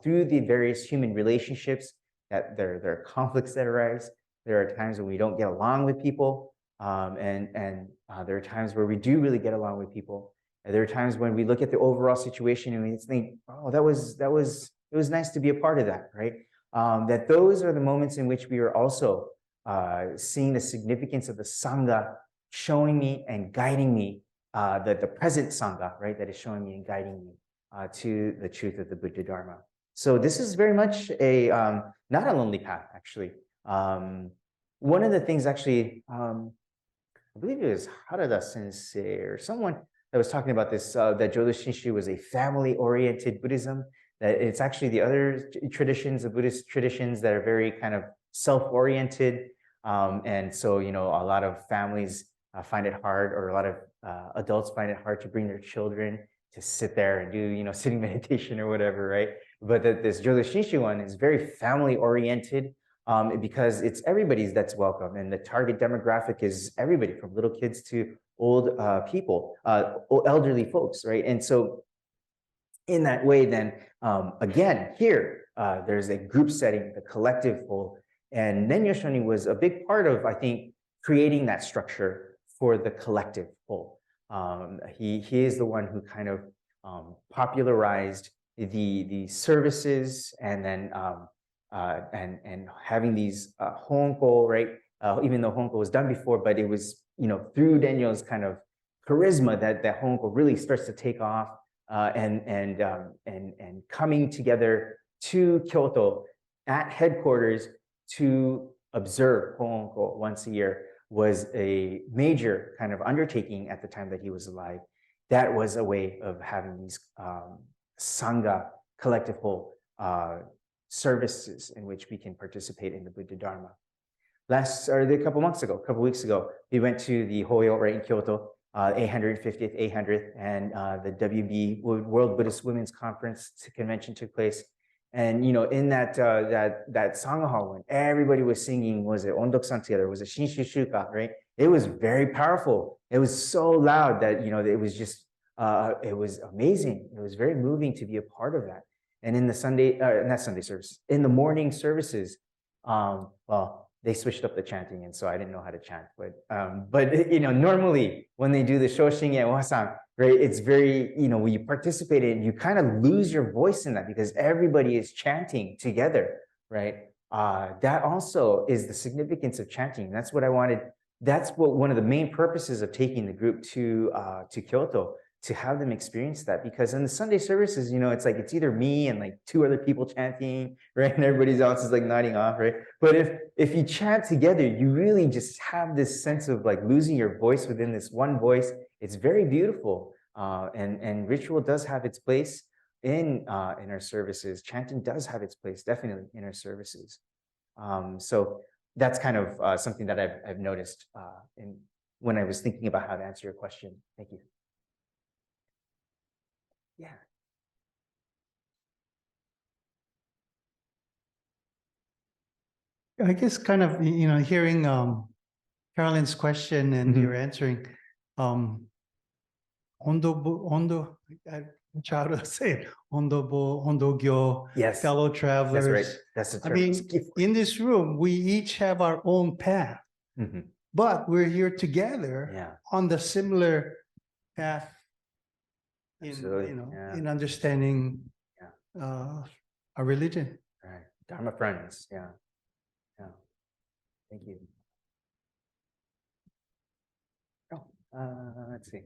through the various human relationships, that there are conflicts that arise. There are times when we don't get along with people, and there are times where we do really get along with people. And there are times when we look at the overall situation and we think, oh, it was nice to be a part of that, right? That those are the moments in which we are also seeing the significance of the Sangha showing me and guiding me, the present Sangha, right, that is showing me and guiding me to the truth of the Buddha Dharma. So this is very much not a lonely path, actually. One of the things actually, I believe it was Harada Sensei or someone that was talking about this, that Jodo Shinshu was a family-oriented Buddhism, that it's actually the other traditions, the Buddhist traditions that are very kind of self-oriented. And so, you know, a lot of families find it hard, or a lot of adults find it hard to bring their children to sit there and do, you know, sitting meditation or whatever, right? But this Jodo Shinshu one is very family-oriented because it's everybody's that's welcome. And the target demographic is everybody from little kids to old people, elderly folks, right? And so in that way, then, again, here, there's a group setting, the collective whole. And Nen Yoshoni was a big part of, I think, creating that structure for the collective whole. He is the one who kind of popularized the services, and then and having these honko, right? Even though honko was done before, but it was, you know, through Daniel's kind of charisma that honko really starts to take off, and coming together to Kyoto at headquarters to observe honko once a year was a major kind of undertaking at the time that he was alive. That was a way of having these sangha, collective whole services in which we can participate in the Buddha Dharma. A couple weeks ago, we went to the Hoyo right in Kyoto, 850th, 800th, and the WB, World Buddhist Women's Conference convention took place. And, you know, in that Sangha hall, when everybody was singing, was it Ondok-san together, was it Shinshu Shuka, right? It was very powerful. It was so loud that, you know, it was just, it was amazing. It was very moving to be a part of that. And in the not Sunday service, in the morning services, well, they switched up the chanting, and so I didn't know how to chant. But you know, normally when they do the Shoshin and Wasan, right, it's very, you know, when you participate in it, you kind of lose your voice in that because everybody is chanting together, right? That also is the significance of chanting. That's what I wanted. That's what one of the main purposes of taking the group to Kyoto, to have them experience that. Because in the Sunday services, you know, it's like it's either me and like two other people chanting, right, and everybody else is like nodding off, right? But if you chant together, you really just have this sense of like losing your voice within this one voice. It's very beautiful, and ritual does have its place in our services. Chanting does have its place definitely in our services. So that's kind of something that I've noticed when I was thinking about how to answer your question. Thank you. Yeah. I guess kind of, you know, hearing Carolyn's question and Mhm. your answering, Ondo, I'm trying to say it, Ondogyo, Yes. fellow That's travelers. right. That's the term. I mean, in this room, we each have our own path, Mhm. but we're here together Yeah. on the similar path in, Absolutely. you know, Yeah. in understanding our religion. Right. Dharma friends. Yeah. Yeah. Thank you. Oh, let's see.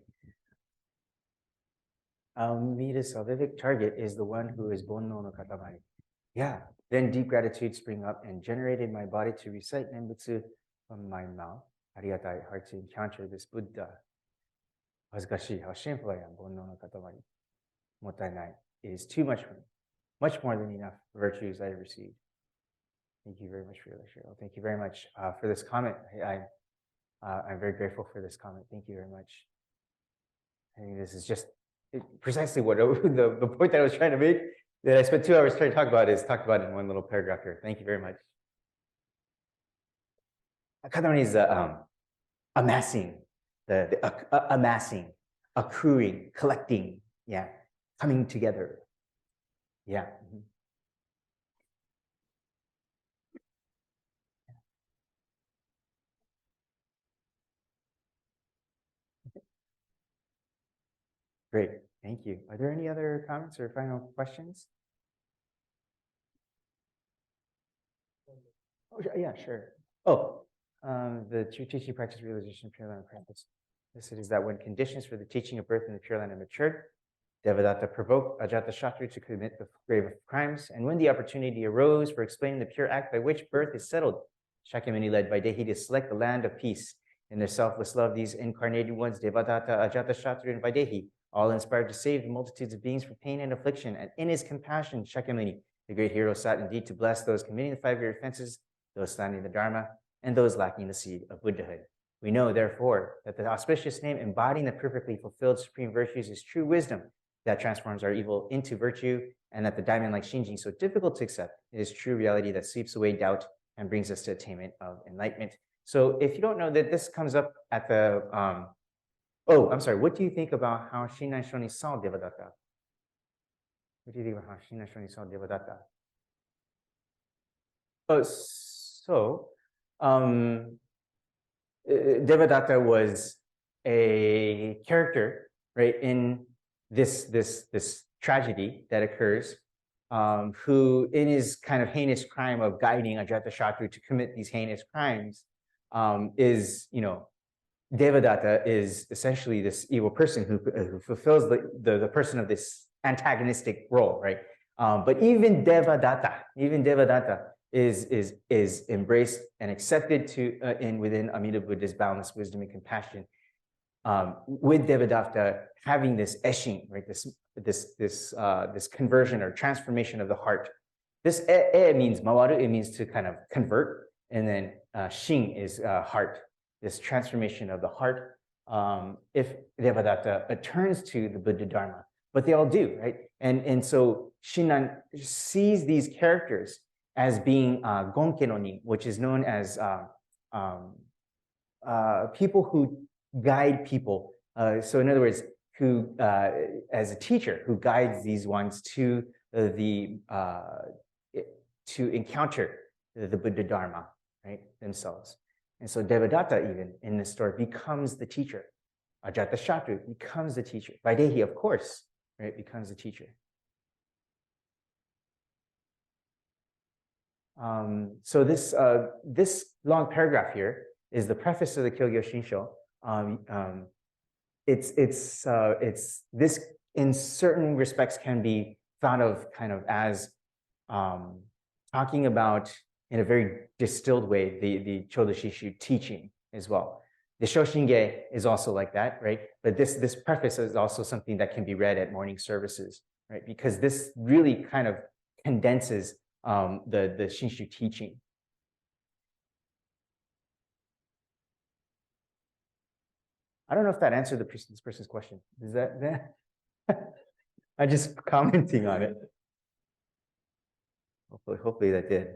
Mita salvific target is the one who is Bonno no Katamari. Yeah. Then deep gratitude spring up and generated my body to recite Nembutsu from my mouth. Arigatai heart to encounter this Buddha. Hazukashi, how shameful I am, Bonno no Katamari. Mottainai. It is too much for me. Much more than enough virtues I have received. Thank you very much for your lecture. Well, thank you very much for this comment. I'm very grateful for this comment. Thank you very much. I think this is just precisely what the point that I was trying to make, that I spent 2 hours trying to talk about, is talked about in one little paragraph here. Thank you very much. Katamari is amassing, amassing, accruing, collecting, yeah, coming together. Yeah. Mhm. Great, thank you. Are there any other comments or final questions? Oh, yeah, sure. Oh, the true teaching practice realization of Pure Land practice. This is that when conditions for the teaching of birth in the Pure Land are matured, Devadatta provoked Ajatasattu to commit the grave of crimes, and when the opportunity arose for explaining the pure act by which birth is settled, Shakyamuni led Vaidehi to select the land of peace. In their selfless love, these incarnated ones, Devadatta, Ajatasattu, and Vaidehi, all inspired to save the multitudes of beings from pain and affliction. And in his compassion, Shakyamuni, the great hero, sought indeed to bless those committing the 5 great offenses, those standing the Dharma, and those lacking the seed of Buddhahood. We know, therefore, that the auspicious name embodying the perfectly fulfilled supreme virtues is true wisdom that transforms our evil into virtue, and that the diamond like Shinjin, so difficult to accept, is true reality that sweeps away doubt and brings us to attainment of enlightenment. So if you don't know that, this comes up at the, oh, I'm sorry, what do you think about how Shinran Shoni saw Devadatta? What do you think about how Shinran Shoni saw Devadatta? Oh, so, Devadatta was a character, right, in this tragedy that occurs, who in his kind of heinous crime of guiding Ajatasattu to commit these heinous crimes, is, you know, Devadatta is essentially this evil person who fulfills the person of this antagonistic role, right? But even Devadatta is embraced and accepted within Amida Buddha's boundless wisdom and compassion. With Devadatta having this eshin, right? This conversion or transformation of the heart. This means mawaru, it means to kind of convert, and then shin is heart. This transformation of the heart. If Devadatta turns to the Buddha Dharma, but they all do, right? And so Shinran sees these characters as being gonke no nin, which is known as people who guide people. So in other words, who, as a teacher, who guides these ones to to encounter the Buddha Dharma, right, themselves. And so Devadatta, even in this story, becomes the teacher. Ajatasattu becomes the teacher. Vaidehi, of course, right, becomes the teacher. So this long paragraph here is the preface of the Kyogyo Shinsho. It's this in certain respects can be thought of kind of as talking about, in a very distilled way, the Chodo Shishu teaching as well. The Shoshinge is also like that, right? But this preface is also something that can be read at morning services, right? Because this really kind of condenses the Shinshu teaching. I don't know if that answered this person's question. Is that? I'm just commenting on it. Hopefully that did.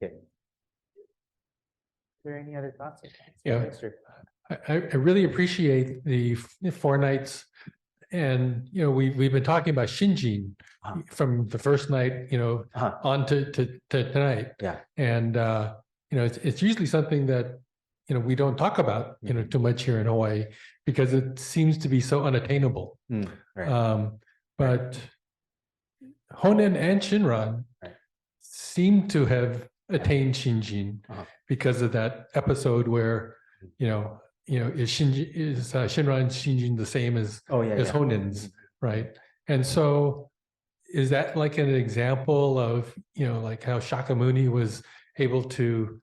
Okay. Is there any other thoughts? Yeah, I really appreciate the 4 nights, and you know we've been talking about Shinjin from the first night, you know, on to tonight. Yeah, and you know it's usually something that you know we don't talk about you know too much here in Hawaii because it seems to be so unattainable. Right. But Honen and Shinran seem to have attained Shinjin because of that episode where is Shinran Shinjin the same as as Honen's, right? And so is that like an example of like how Shakyamuni was able to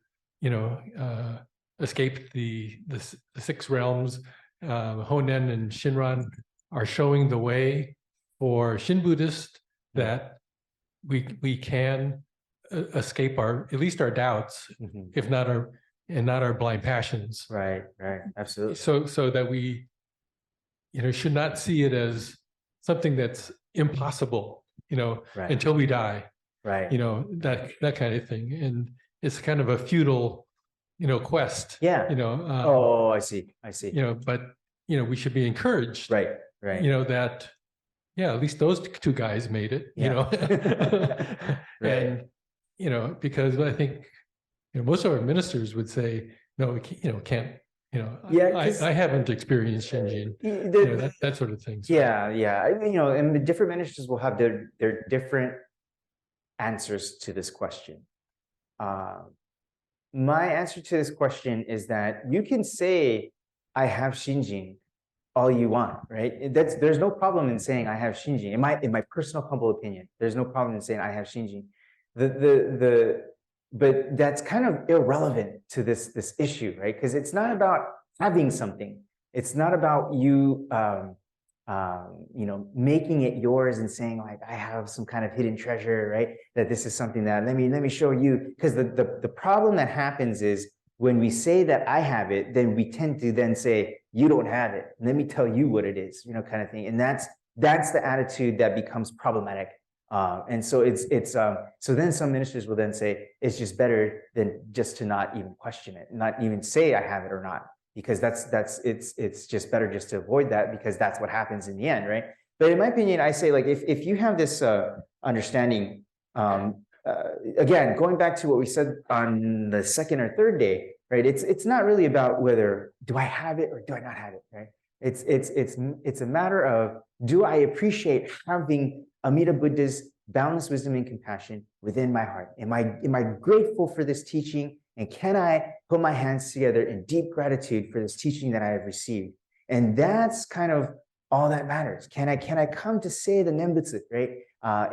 escape the 6 realms? Honen and Shinran are showing the way for Shin Buddhists that we can escape at least our doubts, if not our blind passions. Right, absolutely. So that we should not see it as something that's impossible, until we die. Right. That kind of thing. And it's kind of a futile, quest. Yeah. I see. But we should be encouraged. Right. That at least those 2 guys made it. Right. And because I think most of our ministers would say, no, we can't. I haven't experienced Shinjin. That sort of thing. So. Yeah. And the different ministers will have their different answers to this question. My answer to this question is that you can say, I have Shinjin all you want, right? There's no problem in saying I have Shinjin. In my personal humble opinion, there's no problem in saying I have Shinjin. but that's kind of irrelevant to this issue, right? Because it's not about having something. It's not about you, making it yours and saying like, I have some kind of hidden treasure, right? That this is something that let me show you. Because the problem that happens is when we say that I have it, then we tend to then say you don't have it. Let me tell you what it is, kind of thing. And that's the attitude that becomes problematic. And so so then some ministers will then say it's just better than just to not even question it, not even say I have it or not, because it's just better just to avoid that, because that's what happens in the end, right? But in my opinion, I say like if you have this understanding, again, going back to what we said on the second or third day, right? It's not really about whether do I have it or do I not have it, right? It's a matter of, do I appreciate having Amida Buddha's boundless wisdom and compassion within my heart? Am I grateful for this teaching? And can I put my hands together in deep gratitude for this teaching that I have received? And that's kind of all that matters. Can I come to say the Nembutsu, right?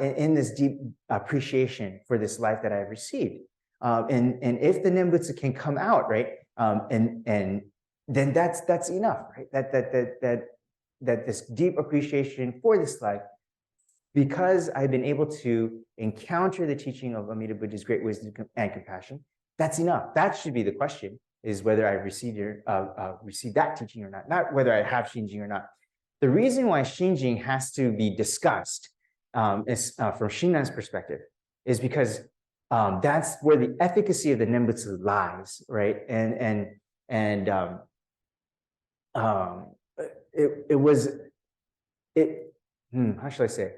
In this deep appreciation for this life that I have received. And if the Nembutsu can come out, right? And then that's enough, right? That this deep appreciation for this life, because I've been able to encounter the teaching of Amida Buddha's great wisdom and compassion, that's enough. That should be the question, is whether I received that teaching or not whether I have Shinjin or not. The reason why Shinjin has to be discussed is, from Shinran's perspective, is because that's where the efficacy of the Nembutsu lies, right? How should I say?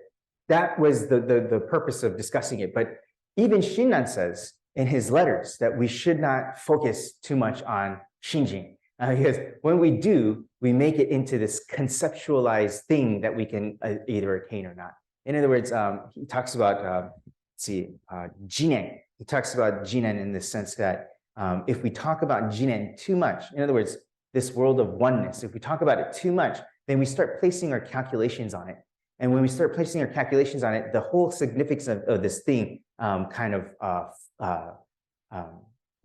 That was the purpose of discussing it. But even Shinran says in his letters that we should not focus too much on Shinjin. Because when we do, we make it into this conceptualized thing that we can either attain or not. In other words, he talks about, jinen. He talks about jinen in the sense that if we talk about jinen too much, in other words, this world of oneness, if we talk about it too much, then we start placing our calculations on it. And when we start placing our calculations on it, the whole significance of this thing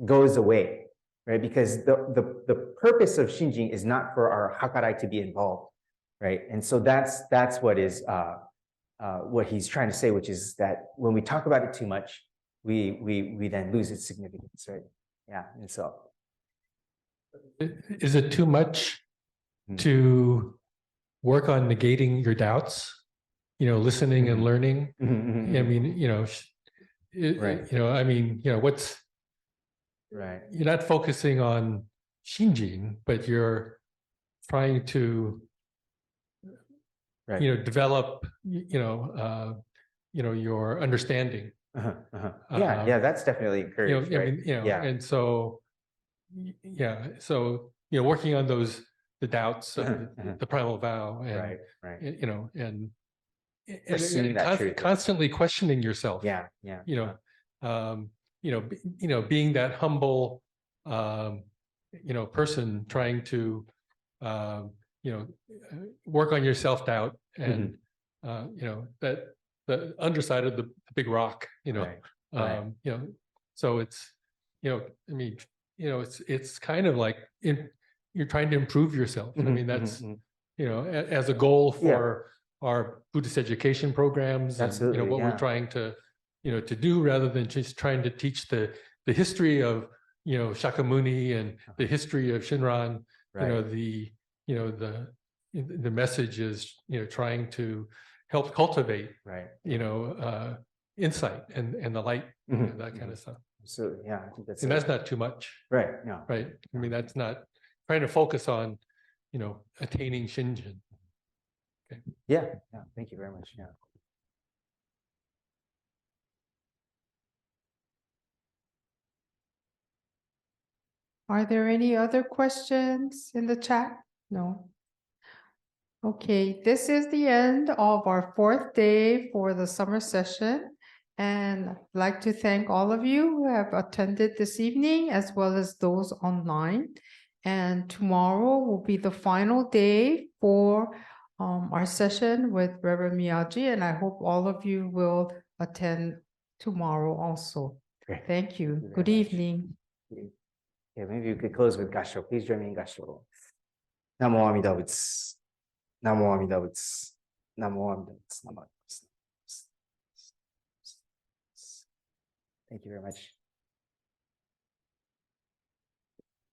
goes away, right? Because the purpose of Shinjin is not for our hakarai to be involved, right? And so that's what is what he's trying to say, which is that when we talk about it too much, we then lose its significance, right? Yeah, and so. Is it too much to work on negating your doubts? Listening and learning. I mean, Right. what's right? You're not focusing on Shinjin, but you're trying to, Right. develop, your understanding. Yeah, that's definitely encouraged, right? Yeah. And so, working on the doubts of the primal vow, and Right. and Pursuing that truth. constantly questioning yourself. Yeah. Being that humble, person trying to, work on your self-doubt, and that the underside of the big rock, Right. So it's, it's kind of like you're trying to improve yourself. I mean, that's, as a goal for our Buddhist education programs, Absolutely, and what we're trying to, to do, rather than just trying to teach the history of, Shakyamuni and the history of Shinran. Right. The message is, trying to help cultivate, insight and the light, that kind of stuff. Absolutely, yeah. I think that's not too much. Right. No. Right. I mean, that's not trying to focus on, attaining Shinjin. Okay. Yeah. Thank you very much. Yeah. Are there any other questions in the chat? No. Okay, this is the end of our 4th day for the summer session. And I'd like to thank all of you who have attended this evening, as well as those online. And tomorrow will be the final day for our session with Reverend Miyaji, and I hope all of you will attend tomorrow also. Great. Thank you. very Good much. evening. Yeah, maybe you could close with Gasho. Please join me in Gasho. Namo Amida Butsu. Namo Amida Butsu. Namo Amida Butsu. Namo Amida Butsu. Thank you very much.